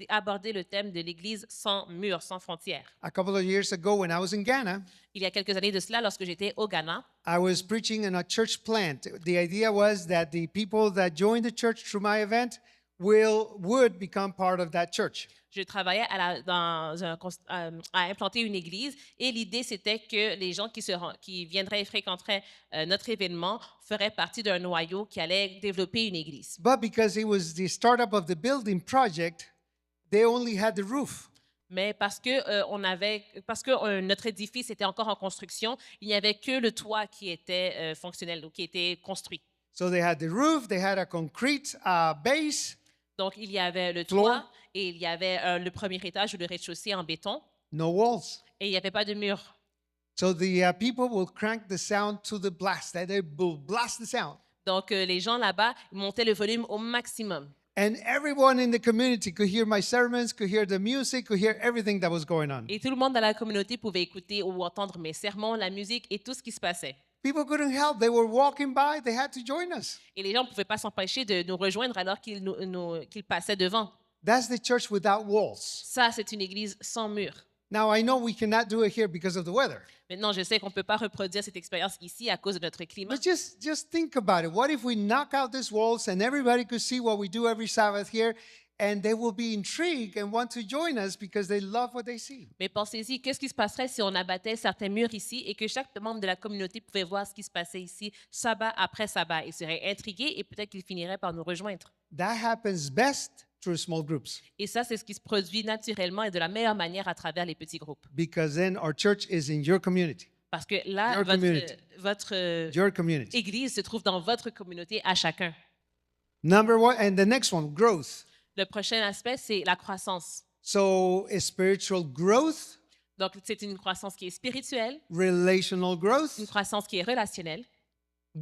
abordé le thème de l'Église sans murs, sans frontières. A couple of years ago, when I was in Ghana, Il y a quelques années de cela, lorsque j'étais au Ghana, I was preaching in a church plant. The idea was that the people that joined the church through my event would become part of that church. je travaillais à implanter une église et l'idée, c'était que les gens qui viendraient et fréquenteraient notre événement feraient partie d'un noyau qui allait développer une église. But because it was the startup of the building project, they only had the roof. Mais parce que notre édifice était encore en construction, il n'y avait que le toit qui était fonctionnel ou qui était construit. So they had the roof, they had a concrete base, Donc, il y avait le Floor. toit et il y avait le premier étage ou le rez-de-chaussée en béton no walls. et il n'y avait pas de mur. So the people will crank the sound to the blast. They will blast the sound. Donc, les gens là-bas montaient le volume au maximum. And everyone in the community could hear my sermons, could hear the music, could hear everything that was going on. Et tout le monde dans la communauté pouvait écouter ou entendre mes sermons, la musique et tout ce qui se passait. People couldn't help. They were walking by. They had to join us. Et les gens ne pouvaient pas s'empêcher de nous rejoindre alors qu'ils passaient devant. That's the church without walls. Ça, c'est une église sans mur. Now, I know we cannot do it here because of the weather. Maintenant, je sais qu'on ne peut pas reproduire cette expérience ici à cause de notre climat. But just think about it. What if we knock out these walls and everybody could see what we do every Sabbath here, and they will be intrigued and want to join us because they love what they see? Mais pensez-y, qu'est-ce qui se passerait si on abattait certains murs ici et que chaque membre de la communauté pouvait voir ce qui se passait ici, sabbat après sabbat, et serait intrigué et peut-être qu'il finirait par nous rejoindre. That happens best through small groups Et ça, c'est ce qui se produit naturellement et de la meilleure manière à travers les petits groupes. because then our church is in your community. Parce que là, Your community. votre Your community. église se trouve dans votre communauté à chacun. Number one, and the next one, growth. Le prochain aspect, c'est la croissance. So, a spiritual growth, Donc, c'est une croissance qui est spirituelle, relational growth, une croissance qui est relationnelle,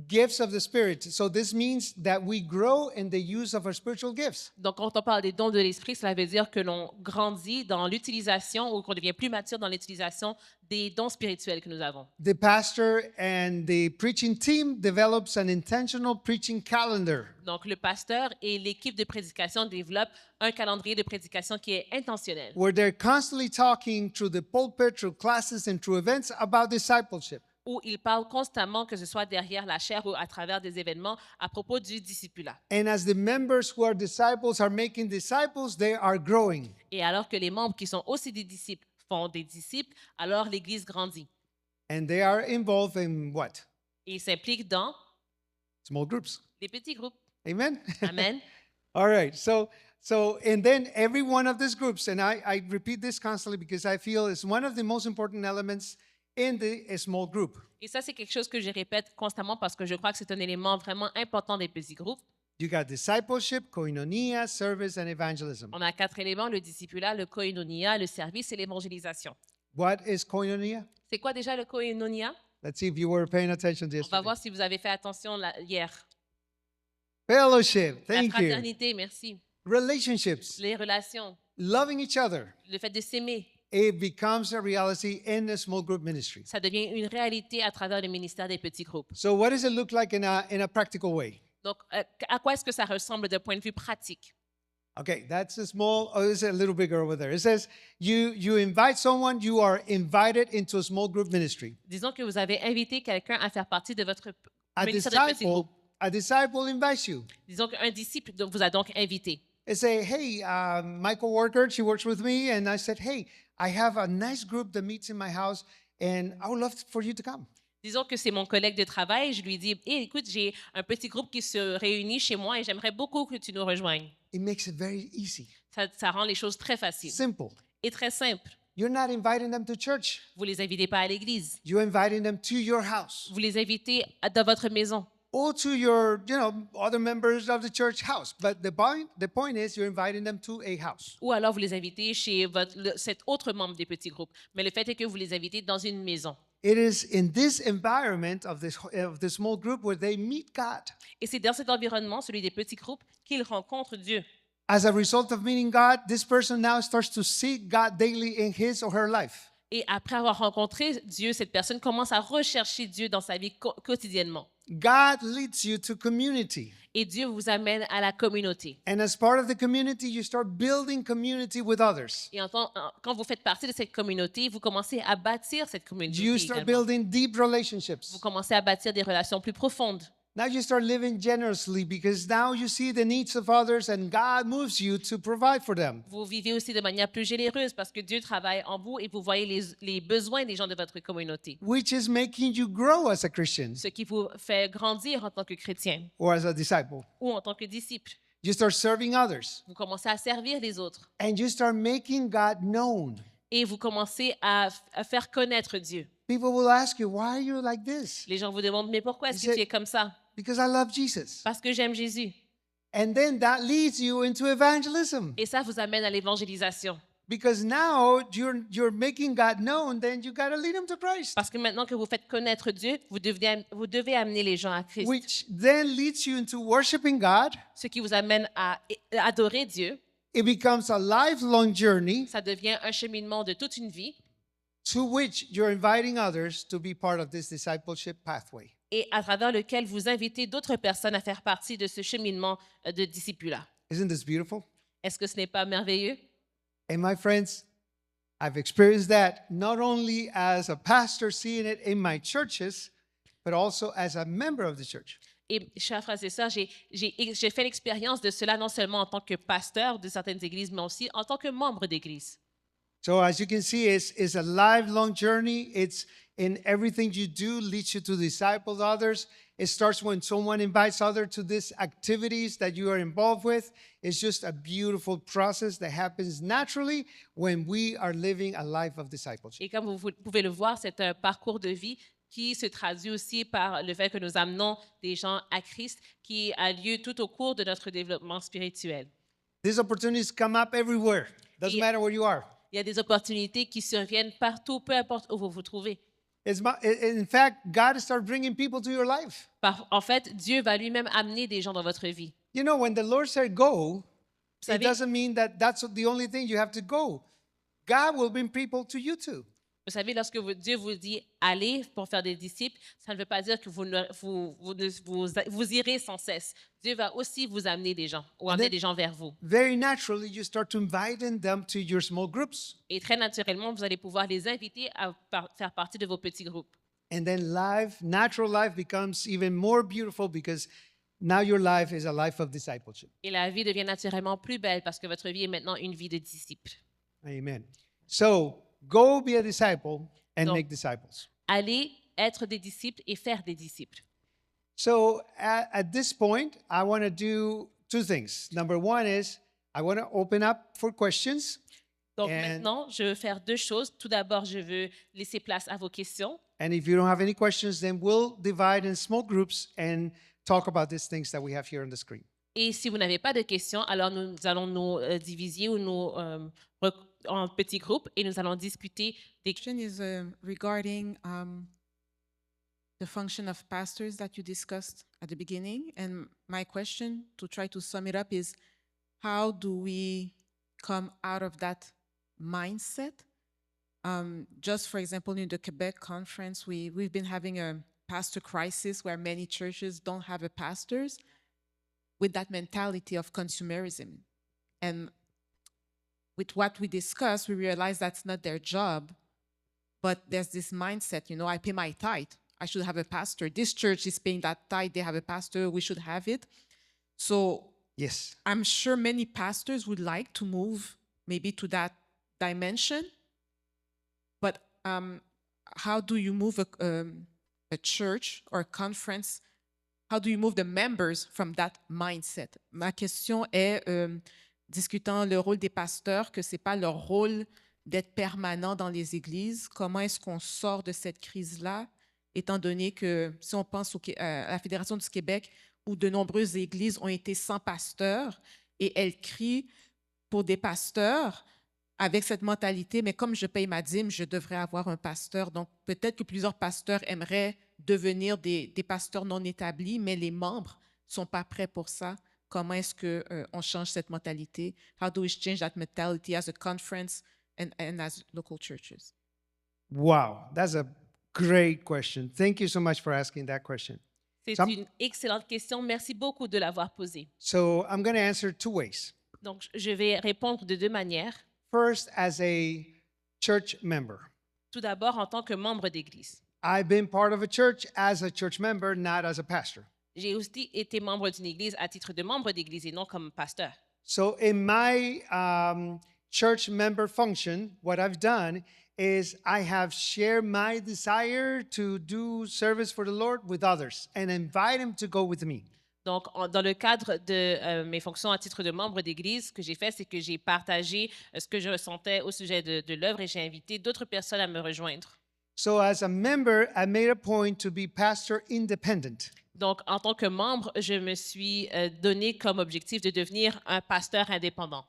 gifts of the Spirit. So, this means that we grow in the use of our spiritual gifts. Donc, quand on parle des dons de l'esprit, cela veut dire que l'on grandit dans l'utilisation ou qu'on devient plus mature dans l'utilisation des dons spirituels que nous avons. The pastor and the preaching team develops an intentional preaching calendar Donc, le pasteur et l'équipe de prédication développent un calendrier de prédication qui est intentionnel, where they're constantly talking through the pulpit, through classes, and through events about discipleship. où ils parlent constamment, que ce soit derrière la chaire ou à travers des événements, à propos du discipulat. And as the members who are disciples are making disciples, they are growing. Et alors que les membres qui sont aussi des disciples font des disciples, alors l'Église grandit. And they are involved in what? Et ils s'impliquent dans Small groups. des petits groupes. Amen? Amen. All right. So, and then every one of these groups, and I repeat this constantly because I feel it's one of the most important elements in a small group. Et ça, c'est quelque chose que je répète constamment parce que je crois que c'est un élément vraiment important des petits groupes. You got discipleship, koinonia, service, and evangelism. On a 4 éléments, le discipulat, le koinonia, le service et l'évangélisation. What is koinonia? C'est quoi déjà le koinonia? Let's see if you were paying attention On to va yesterday. voir si vous avez fait attention hier. Fellowship. La Thank you. fraternité, merci. Relationships. Les relations, Loving each other. le fait de s'aimer, It becomes a reality in a small group ministry. ça devient une réalité à travers le ministère des petits groupes. So what does it look like in a practical way? Donc, à quoi est-ce que ça ressemble d'un point de vue pratique? Okay, that's a small, oh, it's a little bigger over there. It says you invite someone, you are invited into a small group ministry. Disons que vous avez invité quelqu'un à faire partie de votre A ministère de petits groupes. disciple invites you. Disons qu'un disciple vous a donc invité. They say, hey, my coworker, she works with me, and I said, hey, I have a nice group that meets in my house, and I would love for you to come. Disons que c'est mon collègue de travail. Je lui dis, hey, écoute, j'ai un petit groupe qui se réunit chez moi et j'aimerais beaucoup que tu nous rejoignes. It makes it very easy, Ça rend les choses très faciles simple. et très simples. You're not inviting them to church. Vous les invitez pas à l'église. You're inviting them to your house Vous les invitez dans votre maison or to your, other members of the church house. But the point is you're inviting them to a house. Ou alors vous les invitez chez cet autre membre des petits groupes. Mais le fait est que vous les invitez dans une maison. It is in this environment of this small group where they meet God. Et c'est dans cet environnement, celui des petits groupes, qu'ils rencontrent Dieu. As a result of meeting God, this person now starts to seek God daily in his or her life. Et après avoir rencontré Dieu, cette personne commence à rechercher Dieu dans sa vie quotidiennement. God leads you to community. Et Dieu vous amène à la communauté. And as part of the community, you start building community with others. Et quand vous faites partie de cette communauté, vous commencez à bâtir cette communauté. You start également. building deep relationships. Vous commencez à bâtir des relations plus profondes. Now you start living generously because now you see the needs of others and God moves you to provide for them. Vous vivez aussi de manière plus généreuse parce que Dieu travaille en vous et vous voyez les besoins des gens de votre communauté. Which is making you grow as a Christian Ce qui vous fait grandir en tant que chrétien or as a disciple. ou en tant que disciple. You start serving others Vous commencez à servir les autres and you start making God known. et vous commencez à faire connaître Dieu. People will ask you, why are you like this? Les gens vous demandent, mais pourquoi est-ce que tu es comme ça? Because I love Jesus. Parce que j'aime Jésus. And then that leads you into evangelism. Et ça vous amène à l'évangélisation. Because now you're making God known, then you got to lead them to Christ. Parce que maintenant que vous faites connaître Dieu, vous devez amener les gens à Christ. Which then leads you into worshiping God. Ce qui vous amène à adorer Dieu. It becomes a lifelong journey Ça devient un cheminement de toute une vie to which you're inviting others to be part of this discipleship pathway. et à travers lequel vous invitez d'autres personnes à faire partie de ce cheminement de discipulat. Isn't this beautiful? Est-ce que ce n'est pas merveilleux? And my friends, I've experienced that not only as a pastor seeing it in my churches, but also as a member of the church. Et chers frères et sœurs, j'ai fait l'expérience de cela non seulement en tant que pasteur de certaines églises, mais aussi en tant que membre d'église. So as you can see, it's a lifelong journey. It's in everything you do leads you to disciple others. It starts when someone invites others to these activities that you are involved with. It's just a beautiful process that happens naturally when we are living a life of discipleship. Et comme vous pouvez le voir, c'est un parcours de vie qui se traduit aussi par le fait que nous amenons des gens à Christ, qui a lieu tout au cours de notre développement spirituel. These opportunities come up everywhere. Doesn't matter where you are. Il y a des opportunités qui surviennent partout, peu importe où vous vous trouvez. In fact, God starts bringing people to your life. En fait, Dieu va lui-même amener des gens dans votre vie. You know, when the Lord said go, it savez- doesn't mean that that's the only thing you have to go. God will bring people to you too. Vous savez, lorsque Dieu vous dit « allez pour faire des disciples », ça ne veut pas dire que vous irez sans cesse. Dieu va aussi vous amener des gens ou amener des gens vers vous. Very naturally, you start to inviting them to your small groups. Et très naturellement, vous allez pouvoir les inviter à faire partie de vos petits groupes. And then natural life becomes even more beautiful because now your life is a life of discipleship. Et la vie devient naturellement plus belle parce que votre vie est maintenant une vie de disciple. Amen. So, go be a disciple and Donc, make disciples. Allez être des disciples et faire des disciples. So, at this point, I want to do two things. Number one is I want to open up for questions. Donc And- maintenant, je veux faire deux choses. Tout d'abord, je veux laisser place à vos questions. And if you don't have any questions, then we'll divide in small groups and talk about these things that we have here on the screen. Et si vous n'avez pas de questions, alors nous allons nous diviser ou en petits groupes et nous allons discuter des question is regarding the function of pastors that you discussed at the beginning. And my question, to try to sum it up, is how do we come out of that mindset? Just for example, in the Quebec conference, we've been having a pastor crisis where many churches don't have a pastors with that mentality of consumerism. And with what we discussed, we realized that's not their job. But there's this mindset, I pay my tithe. I should have a pastor. This church is paying that tithe. They have a pastor. We should have it. So Yes. I'm sure many pastors would like to move maybe to that dimension. But how do you move a church or a conference? How do you move the members from that mindset? Ma question est, discutant le rôle des pasteurs, que ce n'est pas leur rôle d'être permanent dans les églises. Comment est-ce qu'on sort de cette crise-là étant donné que si on pense à la Fédération du Québec, où de nombreuses églises ont été sans pasteur, et elles crient pour des pasteurs avec cette mentalité, mais comme je paye ma dîme, je devrais avoir un pasteur. Donc, peut-être que plusieurs pasteurs aimeraient devenir des pasteurs non établis, mais les membres ne sont pas prêts pour ça. Comment est-ce qu'on change cette mentalité? How do we change that mentality as a conference and as local churches? Wow, that's a great question. Thank you so much for asking that question. C'est Sam- une excellente question. Merci beaucoup de l'avoir posée. So I'm going to answer two ways. Donc, je vais répondre de deux manières. First, as a church member. Tout d'abord, en tant que membre d'Église. I've been part of a church as a church member, not as a pastor. J'ai aussi été membre d'une Église à titre de membre d'Église et non comme pasteur. So in my church member function, what I've done is I have shared my desire to do service for the Lord with others and invite them to go with me. Donc, dans le cadre de mes fonctions à titre de membre d'Église, ce que j'ai fait, c'est que j'ai partagé ce que je ressentais au sujet de l'œuvre et j'ai invité d'autres personnes à me rejoindre. So as a member, I made a point to be pastor independent. Donc, en tant que membre, je me suis donné comme objectif de devenir un pasteur indépendant.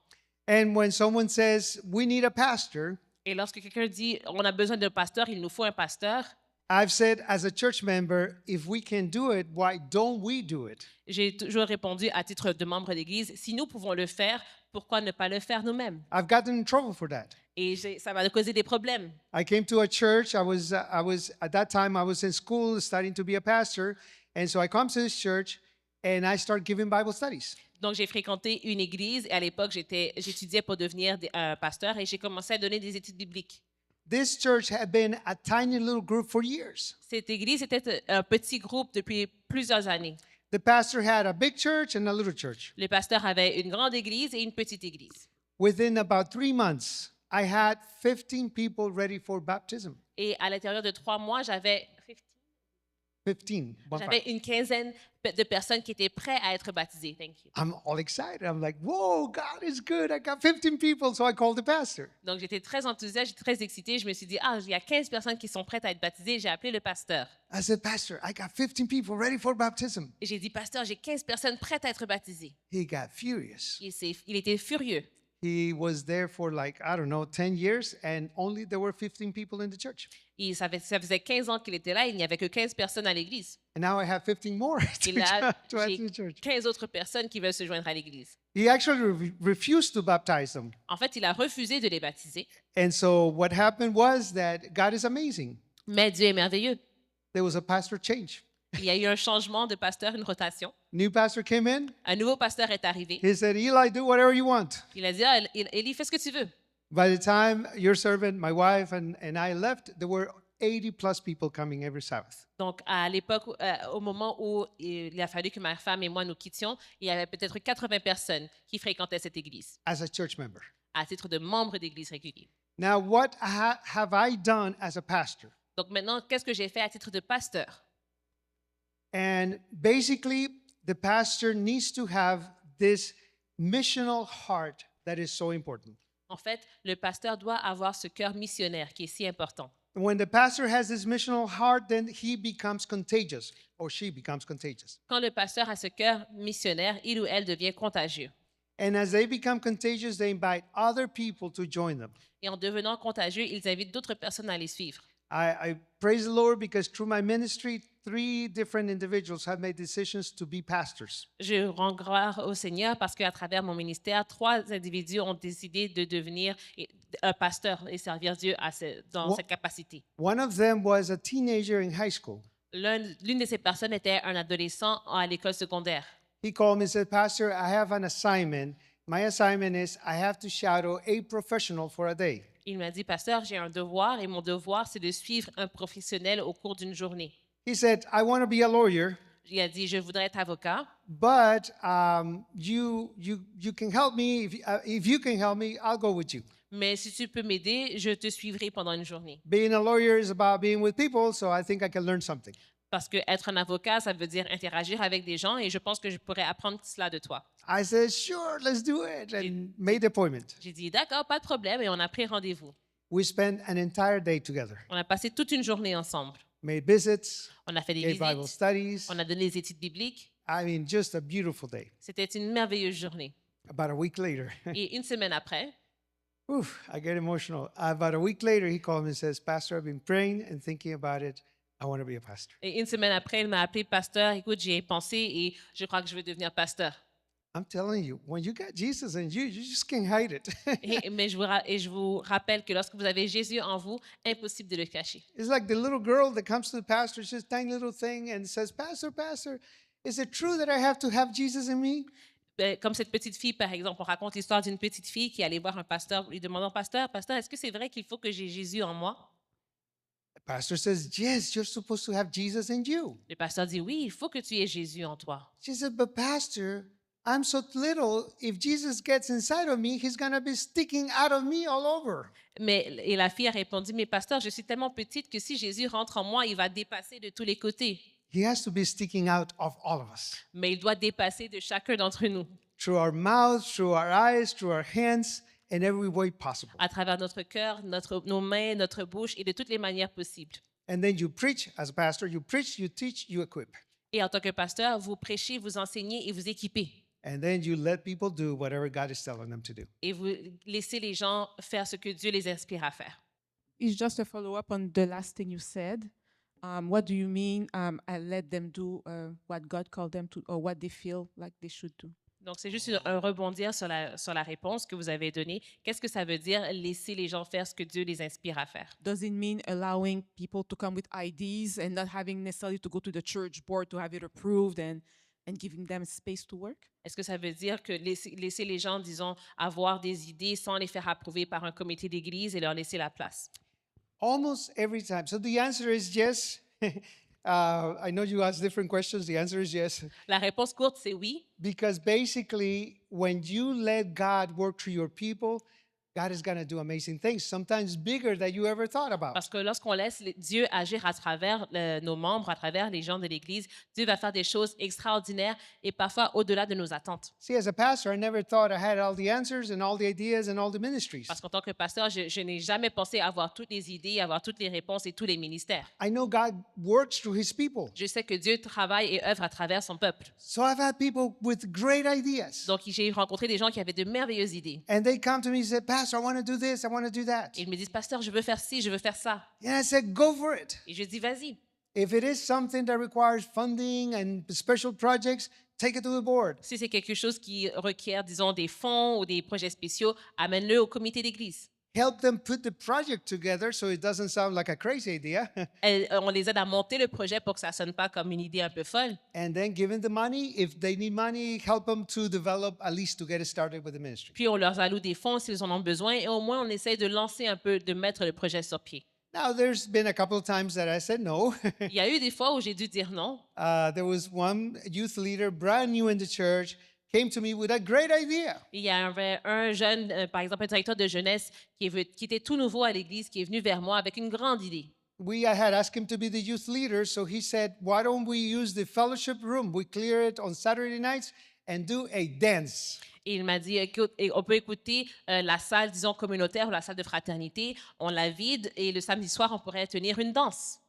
And when someone says, we need a pastor, Et lorsque quelqu'un dit, on a besoin d'un pasteur, il nous faut un pasteur, I've said as a church member, if we can do it, why don't we do it? j'ai toujours répondu à titre de membre d'Église, si nous pouvons le faire, pourquoi ne pas le faire nous-mêmes? I've gotten in trouble for that. Et ça m'a causé des problèmes. I came to a church. I was at that time I was in school studying to be a pastor, and so I come to this church and I start giving Bible studies. Donc, j'ai fréquenté une église et à l'époque, j'étudiais pour devenir un pasteur et j'ai commencé à donner des études bibliques. This church had been a tiny little group for years. Cette église était un petit groupe depuis plusieurs années. The pastor had a big church and a little church. Le pasteur avait une grande église et une petite église. Within about 3 months, I had 15 people ready for baptism. Et à l'intérieur de 3 mois, j'avais 15. une quinzaine de personnes qui étaient prêtes à être baptisées. Thank you. I'm all excited. I'm like, whoa, God is good. I got 15 people, so I called the pastor. Donc, j'étais très enthousiaste, j'étais très excitée. Je me suis dit, il y a 15 personnes qui sont prêtes à être baptisées. J'ai appelé le pasteur. I said, Pastor, I got 15 people ready for baptism. Et j'ai dit, pasteur, j'ai 15 personnes prêtes à être baptisées. He got furious. Il était furieux. He was there for like, I don't know, 10 years, and only there were 15 people in the church. Et ça faisait 15 ans qu'il était là, il n'y avait que 15 personnes à l'église. And now I have 15 more Et là, to add j'ai to the church. 15 autres personnes qui veulent se joindre à l'église. He actually refused to baptize them. En fait, il a refusé de les baptiser. And so what happened was that God is amazing. Mais Dieu est merveilleux. There was a pastor change. Il y a eu un changement de pasteur, une rotation. New pastor came in. Un nouveau pasteur est arrivé. He said, Eli, do whatever you want. Il a dit, Élie, fais ce que tu veux. By the time your servant, my wife, and I left, there were 80 plus people coming every Sabbath. Donc, à l'époque, au moment où il a fallu que ma femme et moi nous quittions, il y avait peut-être 80 personnes qui fréquentaient cette église, As a church member. à titre de membre d'église régulier. Now, what have I done as a pastor? Donc maintenant, qu'est-ce que j'ai fait à titre de pasteur? And basically, the pastor needs to have this missional heart that is so important. En fait, le pasteur doit avoir ce cœur missionnaire qui est si important. When the pastor has this missional heart, then he becomes contagious, or she becomes contagious. Quand le pasteur a ce cœur missionnaire, il ou elle devient contagieux. And as they become contagious, they invite other people to join them. Et en devenant contagieux, ils invitent d'autres personnes à les suivre. I praise the Lord because through my ministry, 3 different individuals have made decisions to be pastors. Je rends gloire au Seigneur parce qu'à travers mon ministère, 3 individus ont décidé de devenir un pasteur et servir Dieu dans cette capacité. One of them was a teenager in high school. L'une de ces personnes était un adolescent à l'école secondaire. He called me and said, Pastor, I have an assignment. My assignment is I have to shadow a professional for a day. Il m'a dit, pasteur, j'ai un devoir et mon devoir, c'est de suivre un professionnel au cours d'une journée. He said, I want to be a lawyer, Il a dit, je voudrais être avocat, but you can help me. If you can help me, I'll go with you. mais si tu peux m'aider, je te suivrai pendant une journée. Being a lawyer is about being with people, so I think I can learn something. Parce que être un avocat, ça veut dire interagir avec des gens et je pense que je pourrais apprendre cela de toi. I said, sure, let's do it, and made the appointment. J'ai dit, d'accord, pas de problème, et on a pris rendez-vous. We spent an entire day together. On a passé toute une journée ensemble. made visits, On a fait des gave Bible visites, studies. on a donné des études bibliques. I mean, just a beautiful day. C'était une merveilleuse journée. About a week later, Et une semaine après, oof, I get emotional. About a week later, he called me and says, Pastor, I've been praying and thinking about it. I want to be a pastor. et une semaine après, il m'a appelé pasteur. Écoute, j'y ai pensé et je crois que je veux devenir pasteur. I'm telling you, when you got Jesus in you, you just can't hide it. Mais je vous rappelle que lorsque vous avez Jésus en vous, impossible de le cacher. It's like the little girl that comes to the pastor, it's just a tiny little thing, and says, Pastor, Pastor, is it true that I have to have Jesus in me? Comme cette petite fille, par exemple, on raconte l'histoire d'une petite fille qui allait voir un pasteur, lui demandant, Pasteur, est-ce que c'est vrai qu'il faut que j'ai Jésus en moi? The pastor says, Yes, you're supposed to have Jesus in you. Le pasteur dit, oui, il faut que tu aies Jésus en toi. She said, But Pastor, I'm so little. If Jesus gets inside of me, he's going to be sticking out of me all over. Et la fille a répondu, mais pasteur, je suis tellement petite que si Jésus rentre en moi, il va dépasser de tous les côtés. He has to be sticking out of all of us. Mais il doit dépasser de chacun d'entre nous, Through our mouths, through our eyes, through our hands, in every way possible. à travers notre cœur, nos mains, notre bouche et de toutes les manières possibles. And then you preach as a pastor, you preach, you teach, you equip. Et en tant que pasteur, vous prêchez, vous enseignez et vous équipez. And then you let people do whatever God is telling them to do. Et vous laissez les gens faire ce que Dieu les inspire à faire. It's just a follow-up on the last thing you said. What do you mean, I let them do what God called them to, or what they feel like they should do? Donc, c'est juste un rebondir sur la réponse que vous avez donnée. Qu'est-ce que ça veut dire, laisser les gens faire ce que Dieu les inspire à faire? Does it mean allowing people to come with ideas and not having necessarily to go to the church board to have it approved and giving them space to work? Est-ce que ça veut dire que laisser les gens, disons, avoir des idées sans les faire approuver par un comité d'église et leur laisser la place? Almost every time. So the answer is yes. I know you ask different questions. The answer is yes. La réponse courte, c'est oui. Because basically, when you let God work through your people, God is going to do amazing things, sometimes bigger than you ever thought about. Parce que lorsqu'on laisse Dieu agir à travers nos membres, à travers les gens de l'Église, Dieu va faire des choses extraordinaires et parfois au-delà de nos attentes. See, as a pastor, I never thought I had all the answers and all the ideas and all the ministries. Parce qu'en tant que pasteur, je n'ai jamais pensé avoir toutes les idées, avoir toutes les réponses et tous les ministères. I know God works through his people. Je sais que Dieu travaille et œuvre à travers son peuple. So I've had people with great ideas. Donc, j'ai rencontré des gens qui avaient de merveilleuses idées. And they come to me and say, Pastor, I want to do this, I want to do that. Ils me disent, pasteur, je veux faire ci, je veux faire ça. And I said, go for it. Et je dis, vas-y. If it is something that requires funding and special projects, take it to the board. Si c'est quelque chose qui requiert, disons, des fonds ou des projets spéciaux, amène-le au comité d'église. Help them put the project together so it doesn't sound like a crazy idea. On les aide à monter le projet pour que ça ne sonne pas comme une idée un peu folle. And then give them the money. If they need money, help them to develop, at least to get it started with the ministry. Puis on leur alloue des fonds s'ils en ont besoin et au moins on essaie de lancer un peu, de mettre le projet sur pied. Now, there's been a couple of times that I said no. Il y a eu des fois où j'ai dû dire non. There was one youth leader, brand new in the church, came to me with a great idea. Il y avait un jeune, par exemple un directeur de jeunesse qui était tout nouveau à l'église, qui est venu vers moi avec une grande idée. I had asked him to be the youth leader, so he said, why don't we use the fellowship room? We clear it on Saturday nights and do a dance. Et il m'a dit, écoute, on peut écouter la salle, disons, communautaire ou la salle de fraternité, on la vide et le samedi soir, on pourrait tenir une danse.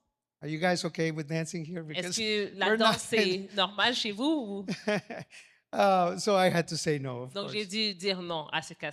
Are you guys okay with dancing here? Est-ce que la we're not- danse, c'est normal chez vous? So I had to say no, of Donc, course. j'ai dû dire non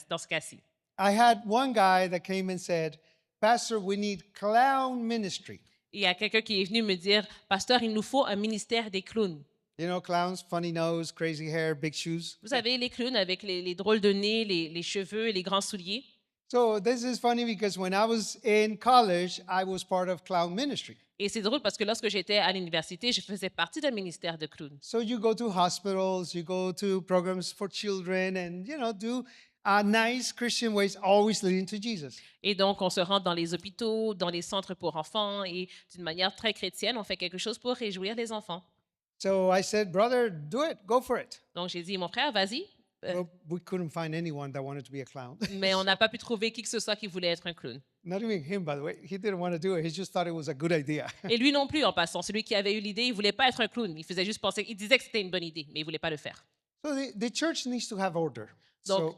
dans ce cas-ci. I had one guy that came and said, Pastor, we need clown ministry. Il y a quelqu'un qui est venu me dire, pasteur, il nous faut un ministère des clowns. You know, clowns, funny nose, crazy hair, big shoes. Vous savez, les clowns avec les drôles de nez, les cheveux et les grands souliers. So this is funny because when I was in college, I was part of clown ministry. Et c'est drôle parce que lorsque j'étais à l'université, je faisais partie d'un ministère de clowns. So you go to hospitals, you go to programs for children, and do nice Christian ways, always leading to Jesus. Et donc, on se rend dans les hôpitaux, dans les centres pour enfants et d'une manière très chrétienne, on fait quelque chose pour réjouir les enfants. So I said, brother, do it, go for it. Donc, j'ai dit, mon frère, vas-y. Well, we couldn't find anyone that wanted to be a clown. Mais on n'a pas pu trouver qui que ce soit qui voulait être un clown. Not even him, by the way. He didn't want to do it. He just thought it was a good idea. Et lui non plus, en passant. Celui qui avait eu l'idée, il voulait pas être un clown. Il faisait juste penser, il disait que c'était une bonne idée, mais il voulait pas le faire. So the church needs to have order. Donc,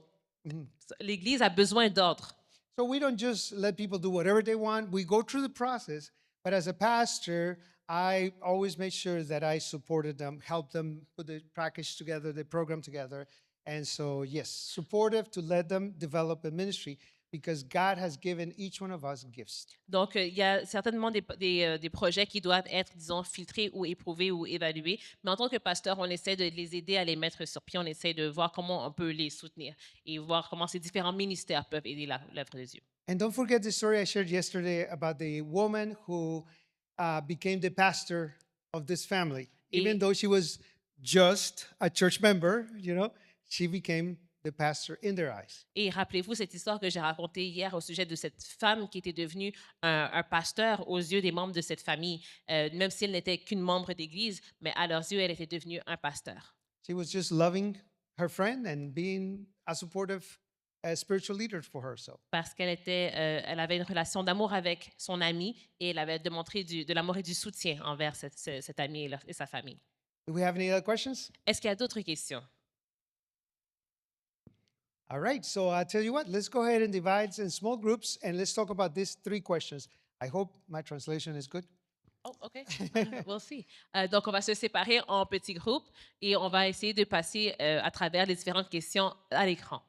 l'Église a besoin d'ordre. So we don't just let people do whatever they want. We go through the process, But as a pastor, I always made sure that I supported them, helped them put the package together, the program together. And so, yes, supportive to let them develop a ministry because God has given each one of us gifts. Donc, il y a certainement des projets qui doivent être, disons, filtrés ou éprouvés ou évalués. Mais en tant que pasteur, on essaie de les aider à les mettre sur pied. On essaie de voir comment on peut les soutenir et voir comment ces différents ministères peuvent aider l'œuvre de Dieu. And don't forget the story I shared yesterday about the woman who became the pastor of this family. Even though she was just a church member, she became the pastor in their eyes. Et rappelez-vous cette histoire que j'ai racontée hier au sujet de cette femme qui était devenue un pasteur aux yeux des membres de cette famille, même si elle n'était qu'une membre d'église, mais à leurs yeux, elle était devenue un pasteur. She was just loving her friend and being a supportive spiritual leader for her. So Parce elle avait une relation d'amour avec son ami et elle avait démontré de l'amour et du soutien envers cet ami et sa famille. do we have any other questions? Est-ce qu'il y a d'autres questions? All right, so I'll tell you what, let's go ahead and divide in small groups and let's talk about these 3 questions. I hope my translation is good. Oh, OK. We'll see. Donc, on va se séparer en petits groupes et on va essayer de passer à travers les différentes questions à l'écran.